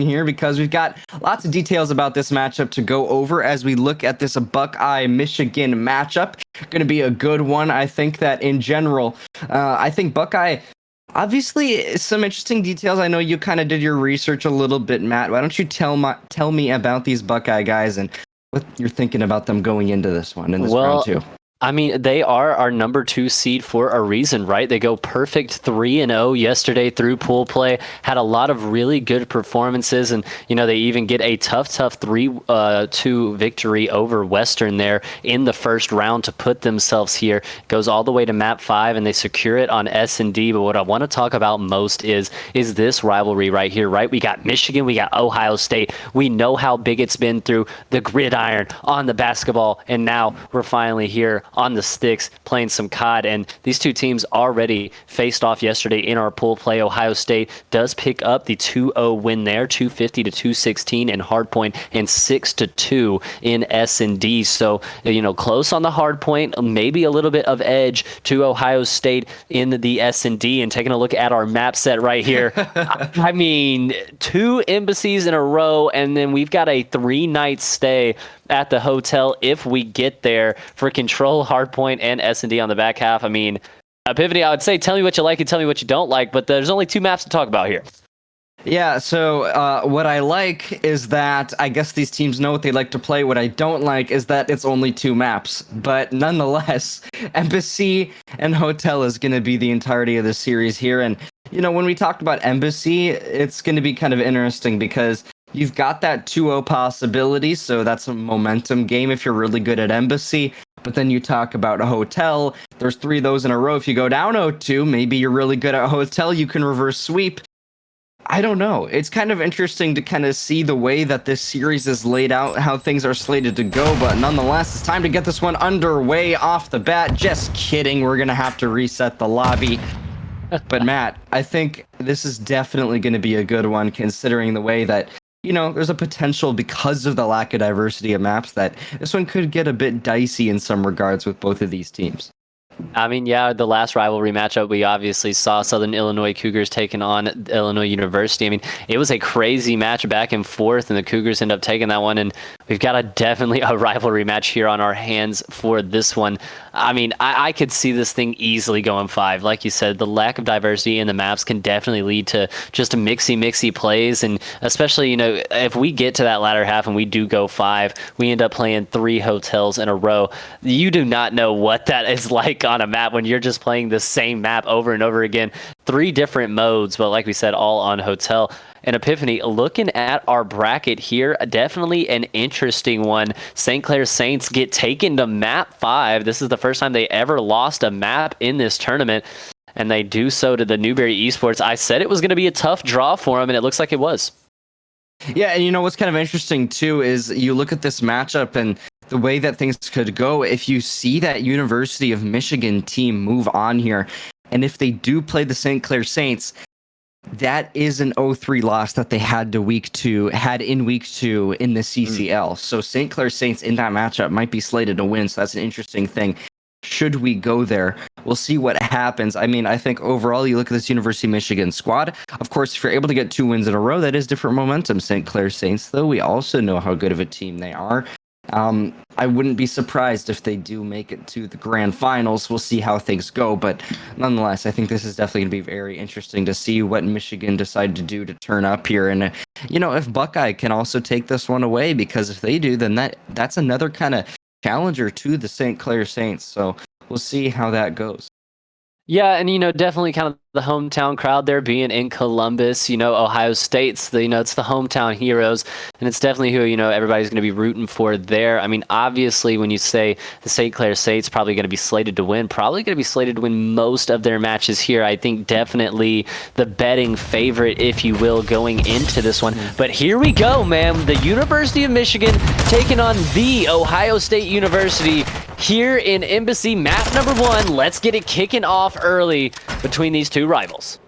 here because we've got lots of details about this matchup to go over as we look at this Buckeye Michigan matchup. Going to be a good one. I think that in general, I think Buckeye. Obviously, some interesting details. I know you kind of did your research a little bit, Matt. Why don't you tell me about these Buckeye guys and what you're thinking about them going into this one in this round two? I mean, they are our number 2 seed for a reason, right? They go perfect 3-0 yesterday through pool play, had a lot of really good performances, and, they even get a tough 3-2 victory over Western there in the first round to put themselves here. Goes all the way to map 5, and they secure it on S&D, but what I want to talk about most is this rivalry right here, right? We got Michigan, we got Ohio State. We know how big it's been through the gridiron, on the basketball, and now we're finally here on the sticks playing some CoD, and these two teams already faced off yesterday in our pool play. Ohio State does pick up the 2-0 win there, 250-216 in Hardpoint and 6-2 in S&D. So, close on the Hardpoint, maybe a little bit of edge to Ohio State in the S&D. And taking a look at our map set right here, I mean, 2 embassies in a row, and then we've got a 3-night stay at the hotel if we get there for Control, Hardpoint, and S&D on the back half. I mean, Epiphany, I would say tell me what you like and tell me what you don't like, but there's only 2 maps to talk about here. Yeah, so what I like is that I guess these teams know what they like to play. What I don't like is that it's only 2 maps. But nonetheless, Embassy and Hotel is going to be the entirety of the series here. And, when we talked about Embassy, it's going to be kind of interesting because you've got that 2-0 possibility, so that's a momentum game if you're really good at Embassy. But then you talk about a Hotel, there's 3 of those in a row. If you go down 0-2, maybe you're really good at Hotel, you can reverse sweep. I don't know. It's kind of interesting to kind of see the way that this series is laid out, how things are slated to go, but nonetheless, it's time to get this one underway off the bat. Just kidding, we're going to have to reset the lobby. But Matt, I think this is definitely going to be a good one, considering the way that there's a potential because of the lack of diversity of maps that this one could get a bit dicey in some regards with both of these teams. I mean, yeah, the last rivalry matchup, we obviously saw Southern Illinois Cougars taking on Illinois University. I mean, it was a crazy match back and forth, and the Cougars end up taking that one, and we've got definitely a rivalry match here on our hands for this one. I mean, I could see this thing easily going 5. Like you said, the lack of diversity in the maps can definitely lead to just mixy plays, and especially, if we get to that latter half and we do go 5, we end up playing 3 hotels in a row. You do not know what that is like on a map when you're just playing the same map over and over again. 3 different modes, but like we said, all on hotel. And Epiphany, looking at our bracket here, definitely an interesting one. St. Clair Saints get taken to map 5. This is the first time they ever lost a map in this tournament, and they do so to the Newberry Esports. I said it was going to be a tough draw for them, and it looks like it was. Yeah, and what's kind of interesting too is you look at this matchup and the way that things could go if you see that University of Michigan team move on here, and if they do play the St. Clair Saints, that is an 0-3 loss that they had in week 2 in the CCL. So St. Clair Saints in that matchup might be slated to win. So that's an interesting thing. Should we go there? We'll see what happens. I mean, I think overall, you look at this University of Michigan squad. Of course, if you're able to get 2 wins in a row, that is different momentum. St. Clair Saints, though, we also know how good of a team they are. I wouldn't be surprised if they do make it to the grand finals. We'll see how things go, but nonetheless, I think this is definitely going to be very interesting to see what Michigan decide to do to turn up here. And if Buckeye can also take this one away, because if they do, then that's another kind of challenger to the St. Clair Saints. So we'll see how that goes. Yeah, and definitely kind of the hometown crowd there being in Columbus, Ohio State's it's the hometown heroes, and it's definitely who everybody's going to be rooting for there. I mean, obviously when you say the St. Clair State's probably going to be slated to win, most of their matches here. I think definitely the betting favorite, if you will, going into this one. But here we go, man. The University of Michigan taking on the Ohio State University here in Embassy, map number 1. Let's get it kicking off early between these two rivals.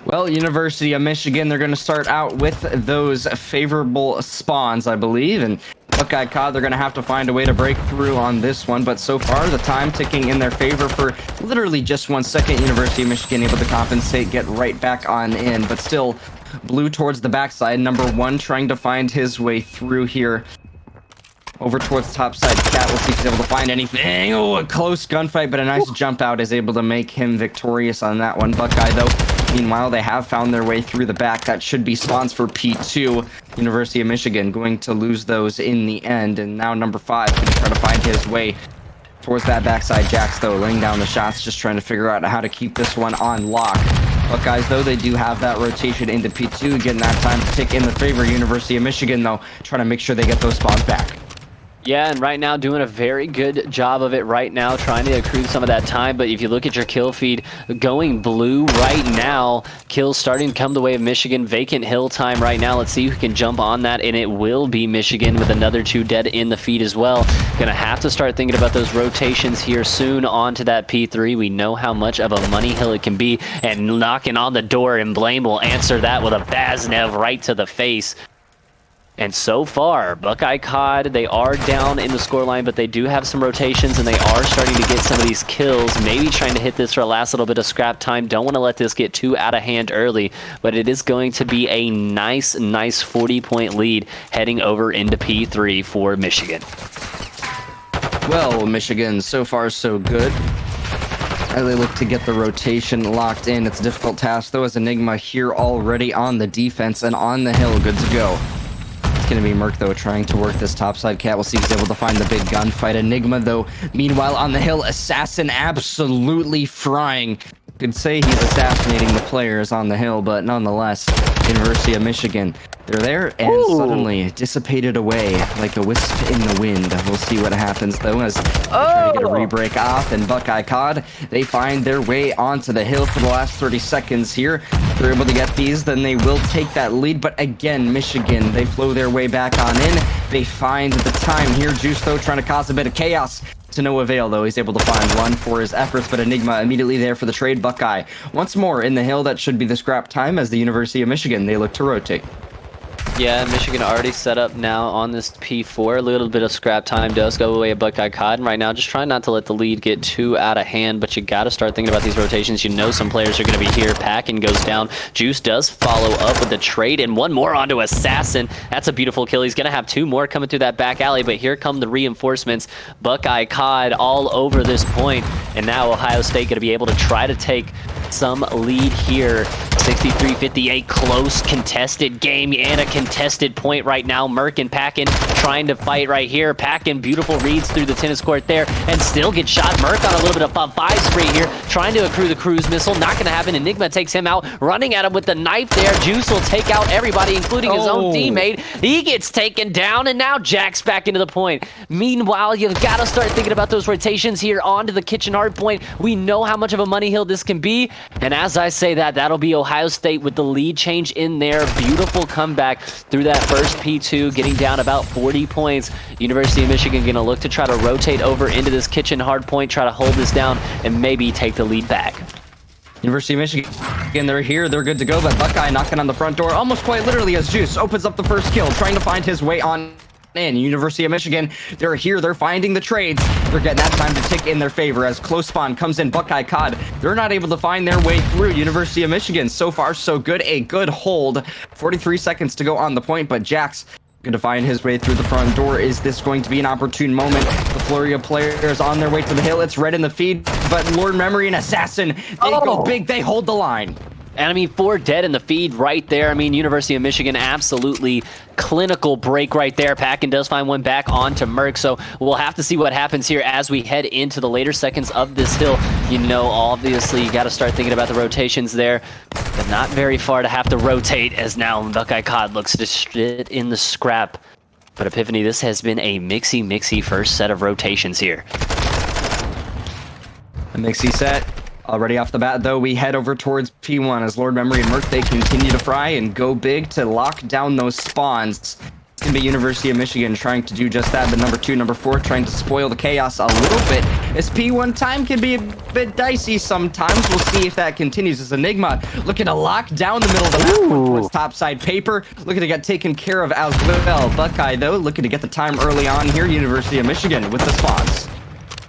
Well, University of Michigan, they're going to start out with those favorable spawns, I believe, and Buckeye CoD, they're going to have to find a way to break through on this one, but so far the time ticking in their favor for literally just 1 second. University of Michigan able to compensate, get right back on in, but still Blue towards the backside. Number 1 trying to find his way through here. Over towards top side. Cat, we'll see if he's able to find anything. Oh, a close gunfight, but a nice jump out is able to make him victorious on that one. Buckeye, though, meanwhile, they have found their way through the back. That should be spawns for P2. University of Michigan going to lose those in the end. And now number 5 going to try to find his way towards that backside. Jax, though, laying down the shots, just trying to figure out how to keep this one on lock. Buckeyes, though, they do have that rotation into P2, getting that time to tick in the favor. University of Michigan, though, trying to make sure they get those spawns back. Yeah, and right now doing a very good job of it right now, trying to accrue some of that time. But if you look at your kill feed, going blue right now, kills starting to come the way of Michigan. Vacant hill time right now. Let's see who can jump on that, and it will be Michigan with another 2 dead in the feed as well. Gonna have to start thinking about those rotations here soon onto that P3. We know how much of a money hill it can be, and knocking on the door, and Blame will answer that with a Vaznev right to the face. And so far, Buckeye CoD, they are down in the scoreline, but they do have some rotations, and they are starting to get some of these kills, maybe trying to hit this for a last little bit of scrap time. Don't want to let this get too out of hand early, but it is going to be a nice 40-point lead heading over into P3 for Michigan. Well, Michigan, so far so good. As they look to get the rotation locked in. It's a difficult task, though, as Enigma here already on the defense and on the hill, good to go. It's going to be Merc, though, trying to work this topside. Cat, we'll see if he's able to find the big gunfight. Enigma, though, meanwhile on the hill, Assassin absolutely frying. Could say he's assassinating the players on the hill, but nonetheless, University of Michigan, they're there and suddenly dissipated away like a wisp in the wind. We'll see what happens, though, as they try to get a re-break off, and Buckeye CoD, they find their way onto the hill for the last 30 seconds here. If they're able to get these, then they will take that lead, but again, Michigan, they flow their way back on in. They find the time here. Juice, though, trying to cause a bit of chaos. To no avail, though. He's able to find one for his efforts, but Enigma immediately there for the trade. Buckeye once more in the hill. That should be the scrap time as the University of Michigan, they look to rotate. Yeah, Michigan already set up now on this P4. A little bit of scrap time does go away at Buckeye CoD. And right now, just trying not to let the lead get too out of hand, but you got to start thinking about these rotations. You know some players are going to be here. Packin goes down. Juice does follow up with the trade, and one more onto Assassin. That's a beautiful kill. He's going to have 2 more coming through that back alley, but here come the reinforcements. Buckeye CoD all over this point, and now Ohio State going to be able to try to take some lead here. 63-58, close contested game and a contested point right now. Merc and Packin trying to fight right here. Packin, beautiful reads through the tennis court there and still gets shot. Merc on a little bit of a 5 spree here, trying to accrue the cruise missile. Not going to happen. Enigma takes him out, running at him with the knife there. Juice will take out everybody, including his own teammate. He gets taken down, and now Jack's back into the point. Meanwhile, you've got to start thinking about those rotations here onto the kitchen hardpoint. We know how much of a money hill this can be, and as I say that, that'll be Ohio State with the lead change in there. Beautiful comeback through that first P2, getting down about 40 points. University of Michigan going to look to try to rotate over into this kitchen hard point, try to hold this down, and maybe take the lead back. University of Michigan, again, they're here, they're good to go, but Buckeye knocking on the front door, almost quite literally, as Juice opens up the first kill, trying to find his way on in. University of Michigan, they're here, they're finding the trades, they're getting that time to tick in their favor as close spawn comes in. Buckeye CoD, they're not able to find their way through. University of Michigan, so far so good, a good hold. 43 seconds to go on the point, but Jax going to find his way through the front door. Is this going to be an opportune moment? The flurry of players on their way to the hill. It's red in the feed, but Lord Memory and Assassin, they go big, they hold the line. And I mean, 4 dead in the feed right there. I mean, University of Michigan, absolutely clinical break right there. Packin does find one back onto Merc, so we'll have to see what happens here as we head into the later seconds of this hill. You know, obviously, you got to start thinking about the rotations there, but not very far to have to rotate, as now Buckeye CoD looks to sit in the scrap. But Epiphany, this has been a mixy first set of rotations here. A mixy set. Already off the bat, though, we head over towards P1 as Lord Memory and Merc, they continue to fry and go big to lock down those spawns. It's going to be University of Michigan trying to do just that, but number 2, number 4 trying to spoil the chaos a little bit. As P1 time can be a bit dicey sometimes. We'll see if that continues as Enigma looking to lock down the middle of the map towards topside paper, looking to get taken care of as well. Buckeye, though, looking to get the time early on here. University of Michigan with the spawns.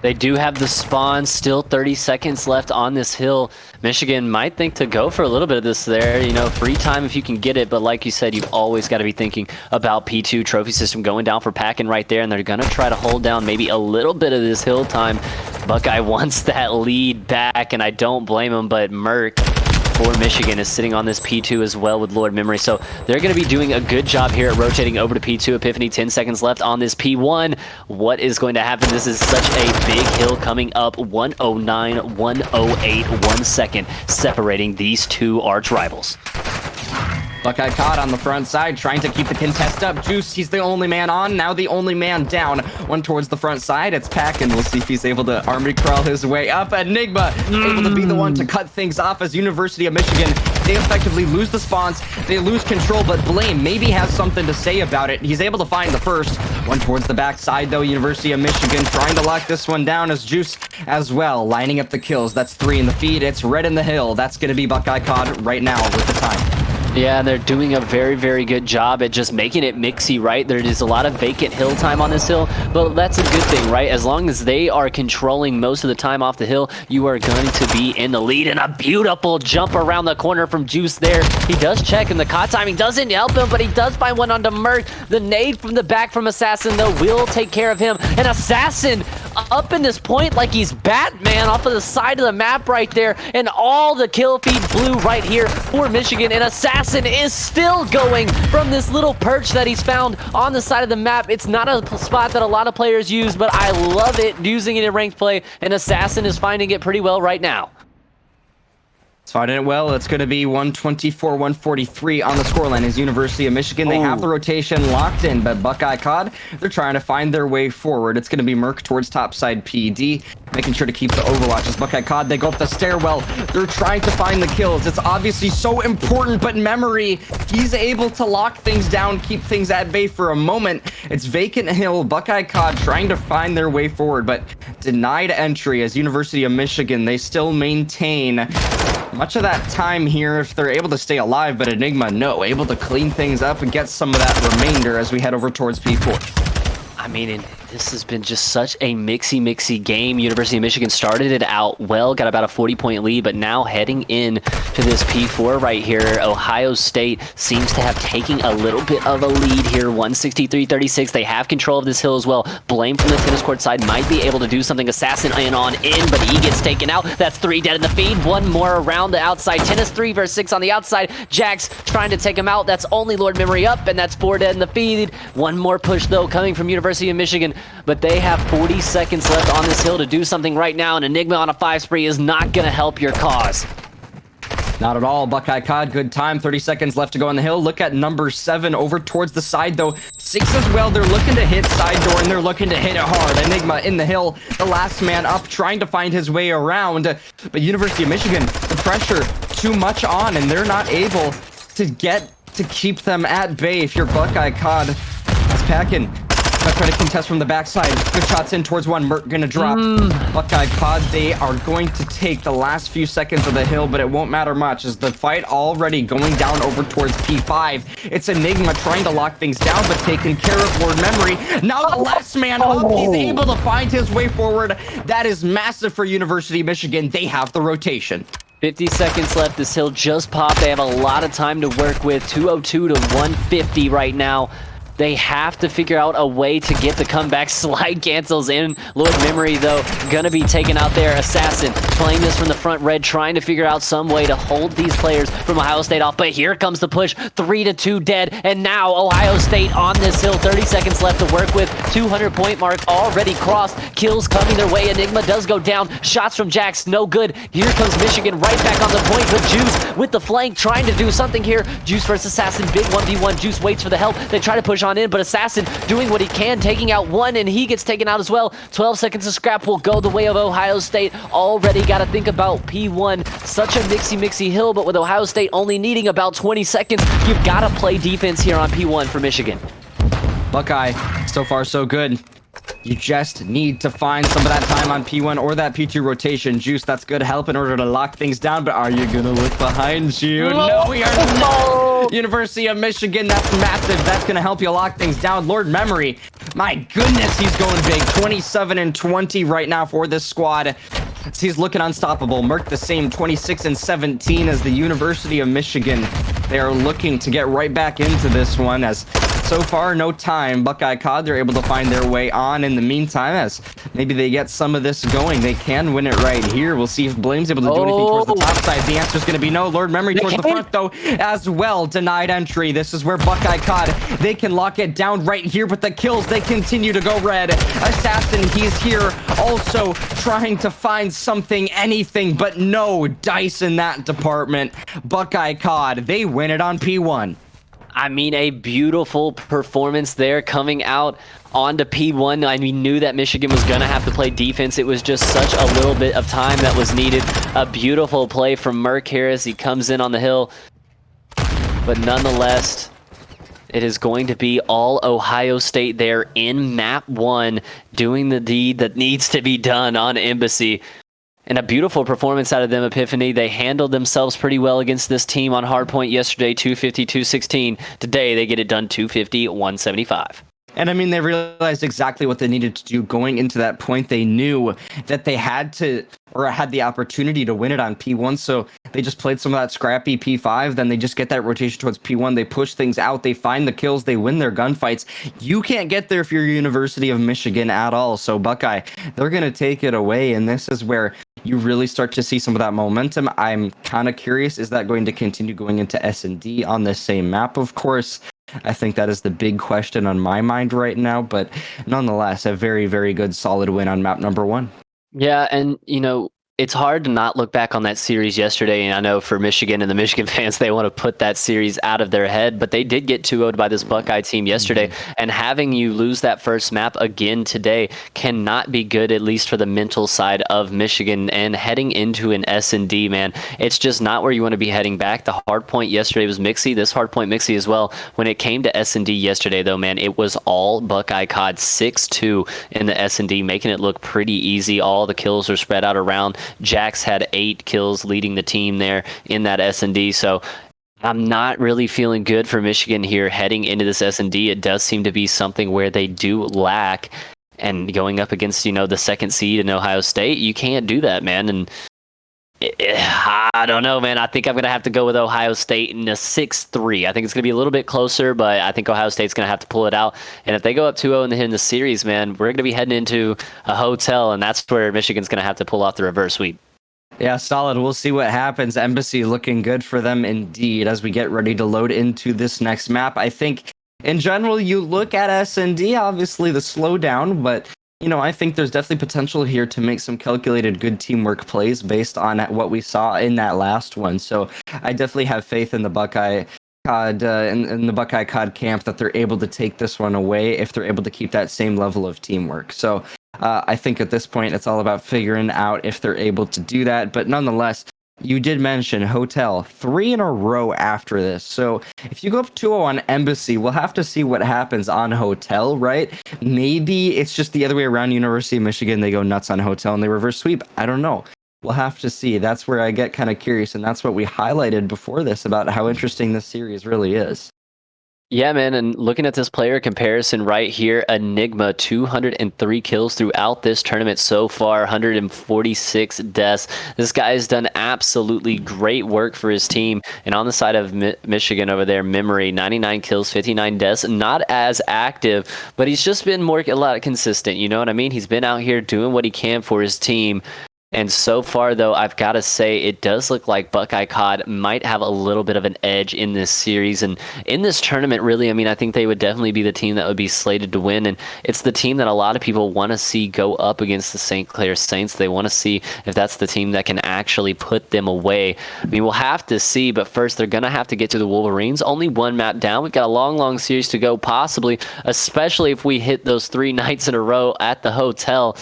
They do have the spawn, still 30 seconds left on this hill. Michigan might think to go for a little bit of this there, you know, free time if you can get it, but like you said, you've always got to be thinking about P2 trophy system going down for packing right there, and they're going to try to hold down maybe a little bit of this hill time. Buckeye wants that lead back, and I don't blame him, but Merc for Michigan is sitting on this P2 as well with Lord Memory. So they're going to be doing a good job here at rotating over to P2. Epiphany, 10 seconds left on this P1. What is going to happen? This is such a big hill coming up. 109, 108, 1 second separating these two arch rivals. Buckeye CoD on the front side, trying to keep the contest up. Juice, he's the only man on, now the only man down. One towards the front side, it's Pack, and we'll see if he's able to army crawl his way up. Enigma, able to be the one to cut things off as University of Michigan. They effectively lose the spawns, they lose control, but Blame maybe has something to say about it. He's able to find the first. One towards the back side, though. University of Michigan trying to lock this one down as Juice as well, lining up the kills. That's 3 in the feed, it's red in the hill. That's going to be Buckeye CoD right now with the time. Yeah, and they're doing a very, very good job at just making it mixy, right? There is a lot of vacant hill time on this hill, but that's a good thing, right? As long as they are controlling most of the time off the hill, you are going to be in the lead. And a beautiful jump around the corner from Juice there. He does check, and the COD timing doesn't help him, but he does find one onto Merc. The nade from the back from Assassin, though, will take care of him. And Assassin up in this point like he's Batman off of the side of the map right there. And all the kill feed blue right here for Michigan. And Assassin is still going from this little perch that he's found on the side of the map. It's not a spot that a lot of players use, but I love it using it in ranked play, and Assassin is finding it pretty well right now. It's finding it well. It's going to be 124-143 on the scoreline as University of Michigan. They have the rotation locked in, but Buckeye CoD, they're trying to find their way forward. It's going to be Merc towards topside PD, making sure to keep the overwatch. As Buckeye CoD, they go up the stairwell. They're trying to find the kills. It's obviously so important, but Memory, he's able to lock things down, keep things at bay for a moment. It's vacant hill. Buckeye CoD trying to find their way forward, but denied entry as University of Michigan. They still maintain much of that time here if they're able to stay alive, but Enigma, no, able to clean things up and get some of that remainder as we head over towards P4. I mean, this has been just such a mixy game. University of Michigan started it out well, got about a 40-point lead, but now heading in to this P4 right here, Ohio State seems to have taken a little bit of a lead here, 163-36. They have control of this hill as well. Blame from the tennis court side might be able to do something. Assassin in, but he gets taken out. That's 3 dead in the feed. One more around the outside. Tennis 3 versus 6 on the outside. Jax trying to take him out. That's only Lord Memory up, and that's 4 dead in the feed. One more push, though, coming from University of Michigan. But they have 40 seconds left on this hill to do something right now, and Enigma on a 5 spree is not going to help your cause. Not at all. Buckeye CoD, good time. 30 seconds left to go on the hill. Look at number 7 over towards the side, though. 6 as well. They're looking to hit side door, and they're looking to hit it hard. Enigma in the hill, the last man up, trying to find his way around. But University of Michigan, the pressure too much on, and they're not able to keep them at bay. If you're Buckeye CoD, it's packing. Try to contest from the backside. Good shots in towards one. Merc gonna drop. Buckeye CoD, they are going to take the last few seconds of the hill, but it won't matter much as the fight already going down over towards P5. It's Enigma trying to lock things down, but taking care of Lord Memory. Now the last man up. He's able to find his way forward. That is massive for University of Michigan. They have the rotation. 50 seconds left. This hill just popped. They have a lot of time to work with. 202 to 150 right now. They have to figure out a way to get the comeback. Slide cancels in. Lord Memory, though, gonna be taken out there. Assassin playing this from the front red, trying to figure out some way to hold these players from Ohio State off. But here comes the push. 3-2 dead. And now Ohio State on this hill. 30 seconds left to work with. 200-point mark already crossed. Kills coming their way. Enigma does go down. Shots from Jax, no good. Here comes Michigan right back on the point. But Juice with the flank trying to do something here. Juice versus Assassin. Big 1v1. Juice waits for the help. They try to push on in, but Assassin doing what he can, taking out one, and he gets taken out as well. 12 seconds of scrap will go the way of Ohio State. Already got to think about P1. Such a mixy hill, but with Ohio State only needing about 20 seconds, you've got to play defense here on P1 for Michigan. Buckeye, so far so good. You just need to find some of that time on P1 or that P2 rotation. Juice, that's good help in order to lock things down, but are you going to look behind you? No, we are not. University of Michigan. That's massive. That's going to help you lock things down. Lord Memory, my goodness, he's going big. 27 and 20 right now for this squad. He's looking unstoppable. Merc the same, 26 and 17 as the University of Michigan. They are looking to get right back into this one, as so far no time. Buckeye CoD, they're able to find their way on in the meantime, as maybe they get some of this going. They can win it right here. We'll see if Blame's able to do anything towards the top side. The answer is going to be no. Lord Memory towards the front, though, as well. Denied entry. This is where Buckeye CoD, they can lock it down right here, but the kills, they continue to go red. Assassin, he's here also trying to find something, anything, but no dice in that department. Buckeye CoD, they win it on P1. I mean, a beautiful performance there coming out onto P1. I mean, knew that Michigan was going to have to play defense. It was just such a little bit of time that was needed. A beautiful play from Merc here as he comes in on the hill. But nonetheless, it is going to be all Ohio State there in map 1, doing the deed that needs to be done on Embassy. And a beautiful performance out of them, Epiphany. They handled themselves pretty well against this team on Hardpoint yesterday, 250-216. Today, they get it done 250-175. And I mean, they realized exactly what they needed to do going into that point. They knew that they had to, or had the opportunity to win it on P1. So they just played some of that scrappy P5. Then they just get that rotation towards P1. They push things out. They find the kills. They win their gunfights. You can't get there if you're University of Michigan at all. So Buckeye, they're going to take it away. And this is where you really start to see some of that momentum. I'm kind of curious, is that going to continue going into S&D on the same map, of course? I think that is the big question on my mind right now, but nonetheless, a very, very good, solid win on map number 1. Yeah, and, you know, it's hard to not look back on that series yesterday, and I know for Michigan and the Michigan fans, they want to put that series out of their head, but they did get 2-0'd by this Buckeye team yesterday, and having you lose that first map again today cannot be good, at least for the mental side of Michigan, and heading into an S&D, man, it's just not where you want to be heading back. The hard point yesterday was Mixie, this hard point Mixie as well. When it came to S&D yesterday, though, man, it was all Buckeye CoD, 6-2 in the S&D, making it look pretty easy. All the kills are spread out around. Jax had 8 kills leading the team there in that S&D, so I'm not really feeling good for Michigan here heading into this S&D. It does seem to be something where they do lack, and going up against, you know, the second seed in Ohio State, you can't do that, man. And I don't know, man. I think I'm going to have to go with Ohio State in a 6-3. I think it's going to be a little bit closer, but I think Ohio State's going to have to pull it out. And if they go up 2-0 in the series, man, we're going to be heading into a hotel, and that's where Michigan's going to have to pull off the reverse sweep. Yeah, solid. We'll see what happens. Embassy looking good for them indeed as we get ready to load into this next map. I think in general, you look at S&D, obviously the slowdown, but you know, I think there's definitely potential here to make some calculated good teamwork plays based on what we saw in that last one. So I definitely have faith in the Buckeye CoD in the Buckeye CoD camp that they're able to take this one away if they're able to keep that same level of teamwork. So I think at this point it's all about figuring out if they're able to do that. But nonetheless, you did mention Hotel 3 in a row after this. So if you go up 2-0 on Embassy, we'll have to see what happens on Hotel, right? Maybe it's just the other way around. University of Michigan, they go nuts on Hotel and they reverse sweep. I don't know. We'll have to see. That's where I get kind of curious, and that's what we highlighted before this about how interesting this series really is. Yeah, man, and looking at this player comparison right here, Enigma, 203 kills throughout this tournament so far, 146 deaths. This guy has done absolutely great work for his team. And on the side of Michigan over there, Memory, 99 kills, 59 deaths, not as active, but he's just been a lot consistent, you know what I mean? He's been out here doing what he can for his team. And so far, though, I've got to say it does look like Buckeye CoD might have a little bit of an edge in this series. And in this tournament, really, I mean, I think they would definitely be the team that would be slated to win. And it's the team that a lot of people want to see go up against the St. Clair Saints. They want to see if that's the team that can actually put them away. I mean, we'll have to see, but first they're going to have to get to the Wolverines. Only one map down. We've got a long, long series to go, possibly, especially if we hit those 3 nights in a row at the hotel.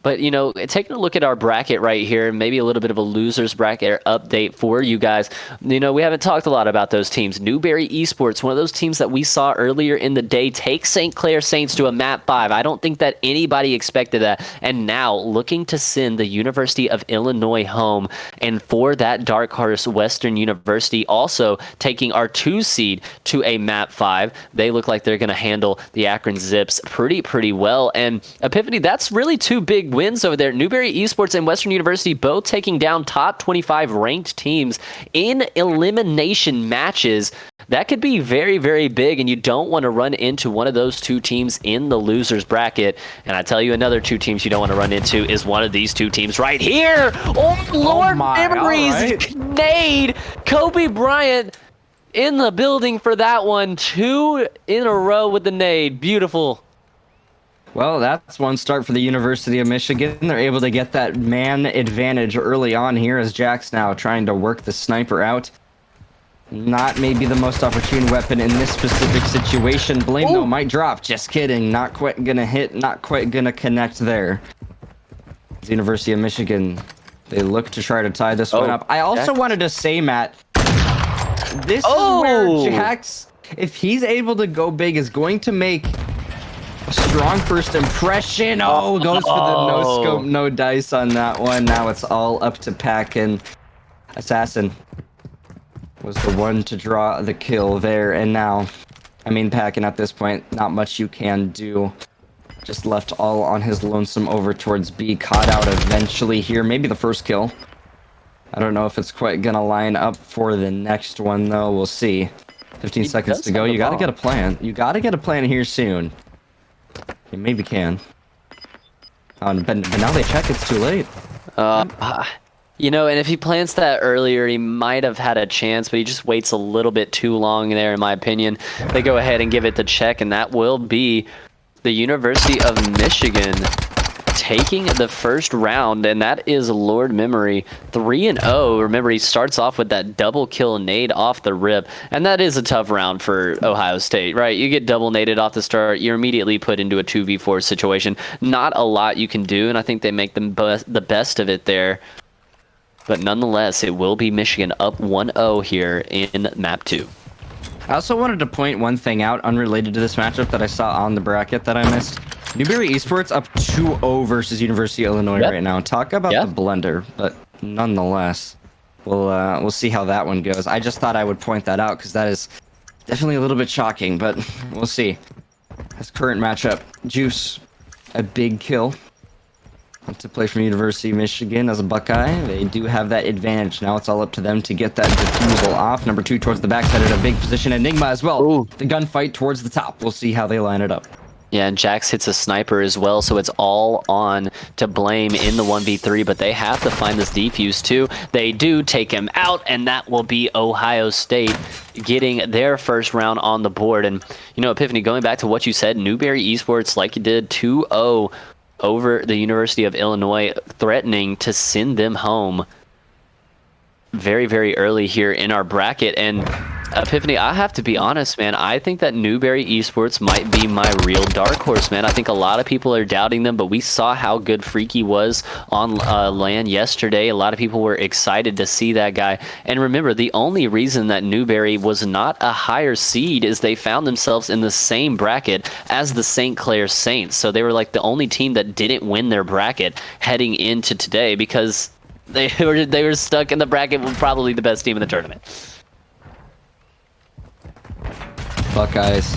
But, you know, taking a look at our bracket right here, maybe a little bit of a loser's bracket update for you guys. You know, we haven't talked a lot about those teams. Newberry Esports, one of those teams that we saw earlier in the day, take St. Clair Saints to a map 5. I don't think that anybody expected that. And now looking to send the University of Illinois home. And for that Dark Horse Western University also taking our 2 seed to a map 5. They look like they're going to handle the Akron Zips pretty well. And Epiphany, that's really 2 big wins over there. Newberry Esports and Western University both taking down top 25 ranked teams in elimination matches. That could be very big, and you don't want to run into one of those 2 teams in the losers bracket. And I tell you, another 2 teams you don't want to run into is one of these 2 teams right here. Oh, Lord, memories. Right. Nade, Kobe Bryant in the building for that one. 2 in a row with the nade. Beautiful. Well, that's one start for the University of Michigan. They're able to get that man advantage early on here as Jack's now trying to work the sniper out. Not maybe the most opportune weapon in this specific situation. Blame though might drop. Just kidding. Not quite gonna hit. Not quite gonna connect there. The University of Michigan, they look to try to tie this one up. I also wanted to say, Matt, this is where Jax, if he's able to go big, is going to make a strong first impression. Oh, goes for the no scope, no dice on that one. Now it's all up to Pack, and Assassin was the one to draw the kill there. And now, I mean, Packin at this point, not much you can do. Just left all on his lonesome over towards B. Caught out eventually here. Maybe the first kill. I don't know if it's quite gonna line up for the next one, though. We'll see. 15 seconds to go. You gotta get a plan. You gotta get a plan here soon. You maybe can. But now they check it's too late. You know, and if he plants that earlier, he might have had a chance, but he just waits a little bit too long there, in my opinion. They go ahead and give it the check, and that will be the University of Michigan taking the first round, and that is Lord Memory 3-0. Remember, he starts off with that double kill nade off the rip, and that is a tough round for Ohio State, right? You get double naded off the start, you're immediately put into a 2v4 situation. Not a lot you can do, and I think they make the best of it there. But nonetheless, it will be Michigan up 1-0 here in map 2. I also wanted to point one thing out unrelated to this matchup that I saw on the bracket that I missed. Newberry Esports up 2-0 versus University of Illinois right now. Talk about the blender, but nonetheless, we'll see how that one goes. I just thought I would point that out because that is definitely a little bit shocking, but we'll see. This current matchup, Juice, a big kill to play from University of Michigan as a Buckeye. They do have that advantage. Now it's all up to them to get that defusal off. Number 2 towards the backside at a big position. Enigma as well. Ooh. The gunfight towards the top. We'll see how they line it up. Yeah, and Jax hits a sniper as well, so it's all on to Blame in the 1v3, but they have to find this defuse too. They do take him out, and that will be Ohio State getting their first round on the board. And, you know, Epiphany, going back to what you said, Newberry Esports, like you did, 2-0 over the University of Illinois, threatening to send them home very early here in our bracket. And Epiphany, I have to be honest, man. I think that Newberry Esports might be my real dark horse, man. I think a lot of people are doubting them, but we saw how good Freaky was on LAN yesterday. A lot of people were excited to see that guy. And remember, the only reason that Newberry was not a higher seed is they found themselves in the same bracket as the St. Clair Saints. So they were like the only team that didn't win their bracket heading into today because they were stuck in the bracket with probably the best team in the tournament. Buckeyes.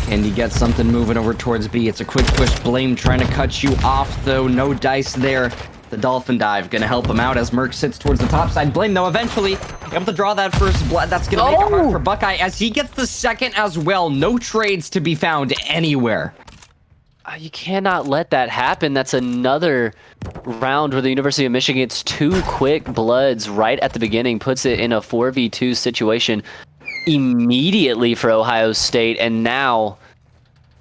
Can you get something moving over towards B? It's a quick push. Blame trying to cut you off, though. No dice there. The Dolphin Dive gonna help him out as Merc sits towards the top side. Blame, though, eventually able to draw that first blood. That's gonna make it hard for Buckeye as he gets the second as well. No trades to be found anywhere. You cannot let that happen. That's another round where the University of Michigan gets 2 quick bloods right at the beginning, puts it in a 4v2 situation immediately for Ohio State, and now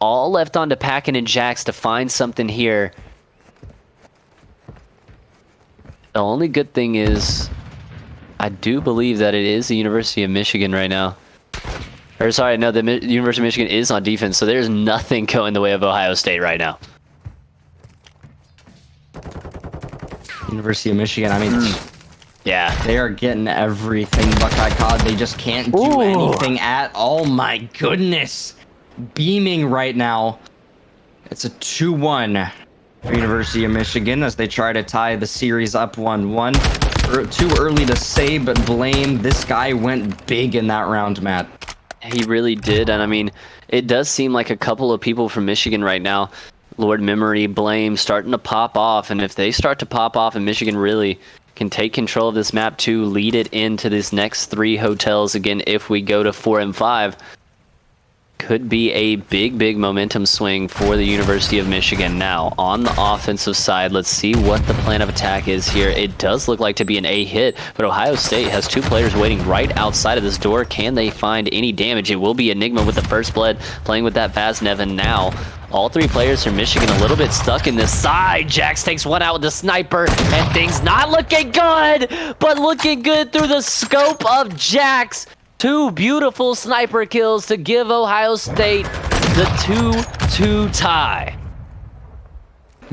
all left on to Packin and Jax to find something here. The only good thing is I do believe that it is the University of Michigan right now. Or sorry, no, the University of Michigan is on defense, so there's nothing going the way of Ohio State right now. University of Michigan, I mean, Yeah. they are getting everything Buckeye CoD. They just can't do anything at all. My goodness. Beaming right now. It's a 2-1 for University of Michigan as they try to tie the series up 1-1. Too early to say, but blame. This guy went big in that round, Matt. He really did, and I mean, it does seem like a couple of people from Michigan right now, Lord Memory, Blame, starting to pop off, and if they start to pop off and Michigan really can take control of this map too, lead it into this next 3 hotels again if we go to 4 and 5, could be a big momentum swing for the University of Michigan. Now, on the offensive side, let's see what the plan of attack is here. It does look like to be an A hit, but Ohio State has 2 players waiting right outside of this door. Can they find any damage? It will be Enigma with the first blood, playing with that Vaznev, and now all 3 players from Michigan a little bit stuck in this side. Jax takes one out with the sniper, and things not looking good, but looking good through the scope of Jax. 2 beautiful sniper kills to give Ohio State the 2-2 tie.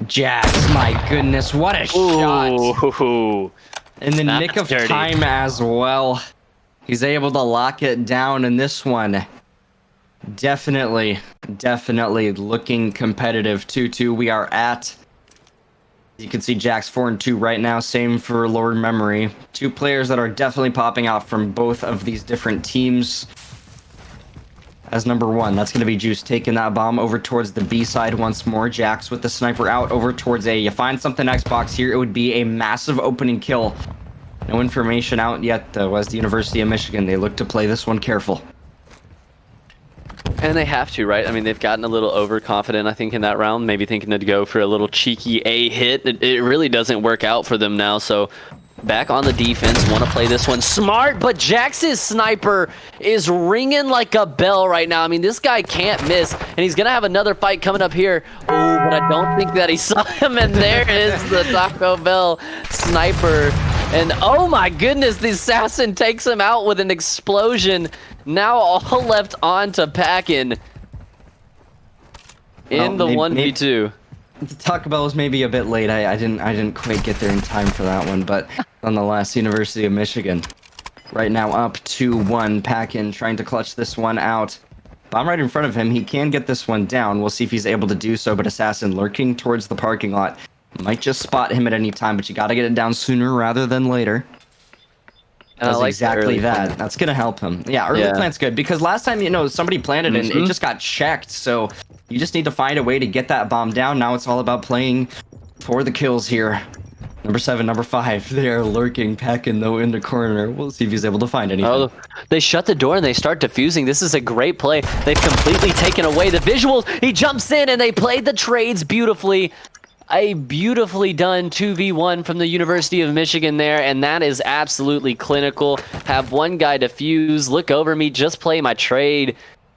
Jax, my goodness, what a shot. Ooh. In the nick That's of dirty. time as well. He's able to lock it down in this one. Definitely looking competitive. 2-2 we are at. You can see Jax 4-2 right now. Same for Lord Memory. 2 players that are definitely popping out from both of these different teams. As number 1, that's going to be Juice taking that bomb over towards the B side once more. Jax with the sniper out over towards A. You find something Xbox here, it would be a massive opening kill. No information out yet, though, as the University of Michigan, they look to play this one careful. And they have to, right? I mean, they've gotten a little overconfident, I think, in that round. Maybe thinking to go for a little cheeky A hit. It really doesn't work out for them now. So back on the defense, want to play this one smart, but Jax's sniper is ringing like a bell right now. I mean, this guy can't miss, and he's going to have another fight coming up here. Oh, but I don't think that he saw him, and there is the Taco Bell sniper. And oh my goodness, the assassin takes him out with an explosion. Now all left on to Packin in the 1v2. The Taco Bell was maybe a bit late. I didn't quite get there in time for that one, but nonetheless, University of Michigan right now up 2-1. Packin trying to clutch this one out. Bomb right in front of him. He can get this one down. We'll see if he's able to do so, but Assassin lurking towards the parking lot. Might just spot him at any time, but you got to get it down sooner rather than later. Does like exactly that. That's going to help him. Yeah, early plant's good, because last time, somebody planted and it just got checked, so you just need to find a way to get that bomb down. Now it's all about playing for the kills here. Number 7, number 5, they're lurking, Packin though in the corner. We'll see if he's able to find anything. Oh, they shut the door and they start defusing. This is a great play. They've completely taken away the visuals. He jumps in and they played the trades beautifully. A beautifully done 2v1 from the University of Michigan there, and that is absolutely clinical. Have one guy defuse, look over me, just play my trade,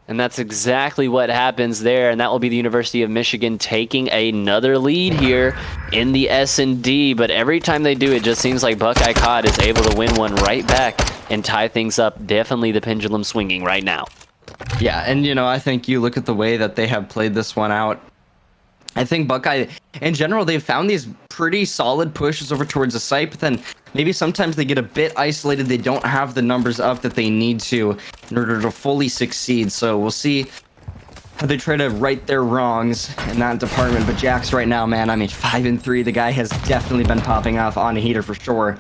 and that's exactly what happens there, and that will be the University of Michigan taking another lead here in the S&D, but every time they do, it just seems like Buckeye CoD is able to win one right back and tie things up. Definitely the pendulum swinging right now. Yeah, and I think you look at the way that they have played this one out. I think Buckeye, in general, they've found these pretty solid pushes over towards the site, but then maybe sometimes they get a bit isolated. They don't have the numbers up that they need to in order to fully succeed. So we'll see how they try to right their wrongs in that department. But Jax right now, man, I mean, 5-3. The guy has definitely been popping off on a heater for sure.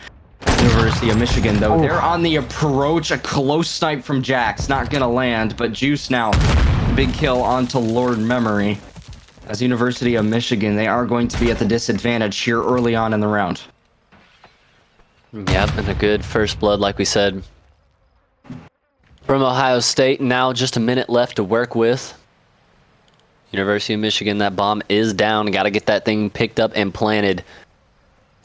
University of Michigan, though, they're on the approach. A close snipe from Jax. Not going to land, but Juice now. Big kill onto Lord Memory. As University of Michigan, they are going to be at the disadvantage here early on in the round. Yep, and a good first blood, like we said, from Ohio State. Now just a minute left to work with. University of Michigan, that bomb is down. Got to get that thing picked up and planted.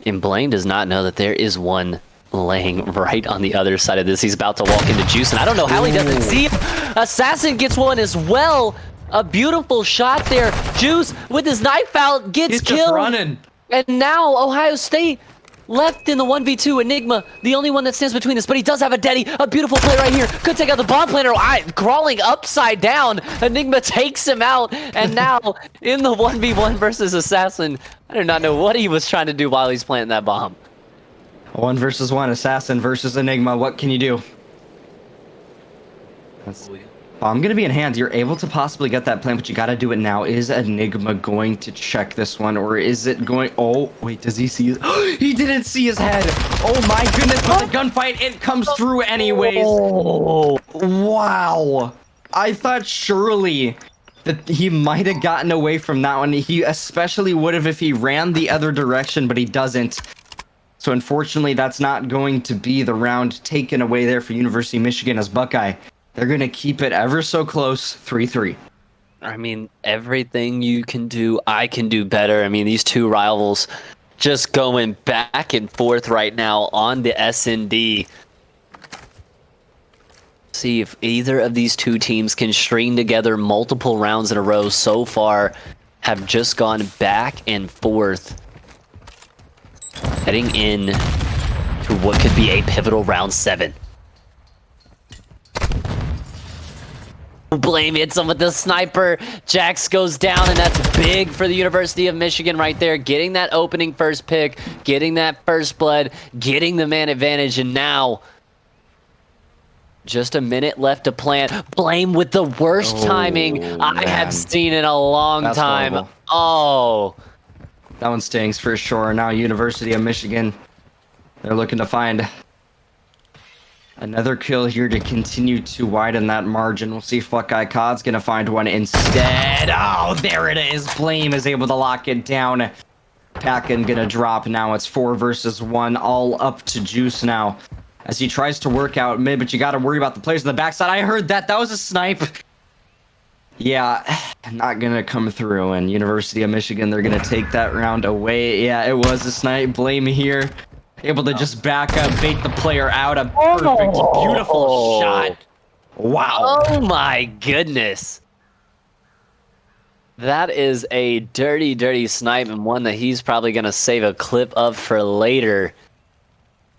And Blaine does not know that there is one laying right on the other side of this. He's about to walk into Juice, and I don't know how he doesn't see him. Assassin gets one as well. A beautiful shot there. Juice with his knife out gets killed. Just running. And now Ohio State left in the 1v2. Enigma, the only one that stands between this, but he does have a Daddy, a beautiful play right here. Could take out the bomb planner, crawling upside down. Enigma takes him out, and now in the 1v1 versus Assassin, I do not know what he was trying to do while he's planting that bomb. 1 versus 1, Assassin versus Enigma. What can you do? I'm going to be in hand. You're able to possibly get that plant, but you got to do it now. Is Enigma going to check this one, or is it going... Oh, wait, does he see his... He didn't see his head. Oh, my goodness, but the gunfight, it comes through anyways. Oh, wow. I thought surely that he might have gotten away from that one. He especially would have if he ran the other direction, but he doesn't. So unfortunately, that's not going to be the round taken away there for University of Michigan as Buckeye. They're going to keep it ever so close, 3-3. I mean, everything you can do, I can do better. I mean, these two rivals just going back and forth right now on the S&D. See if either of these two teams can string together multiple rounds in a row. So far, have just gone back and forth, heading in to what could be a pivotal round 7. Blame hits him with the sniper. Jax goes down, and that's big for the University of Michigan right there. Getting that opening first pick, getting that first blood, getting the man advantage, and now just a minute left to plant. Blame with the worst timing I have seen in a long time. Horrible. Oh. That one stings for sure. Now University of Michigan, they're looking to find another kill here to continue to widen that margin. We'll see if Buckeye CoD's going to find one instead. Oh, there it is. Blame is able to lock it down. Packin going to drop. Now it's 4 versus 1, all up to Juice now as he tries to work out mid, but you got to worry about the players on the backside. I heard that. That was a snipe. Yeah, not going to come through. And University of Michigan, they're going to take that round away. Yeah, it was a snipe. Blame here. Able to just back up, bait the player out. A perfect, beautiful shot. Wow. Oh my goodness. That is a dirty, dirty snipe, and one that he's probably going to save a clip of for later.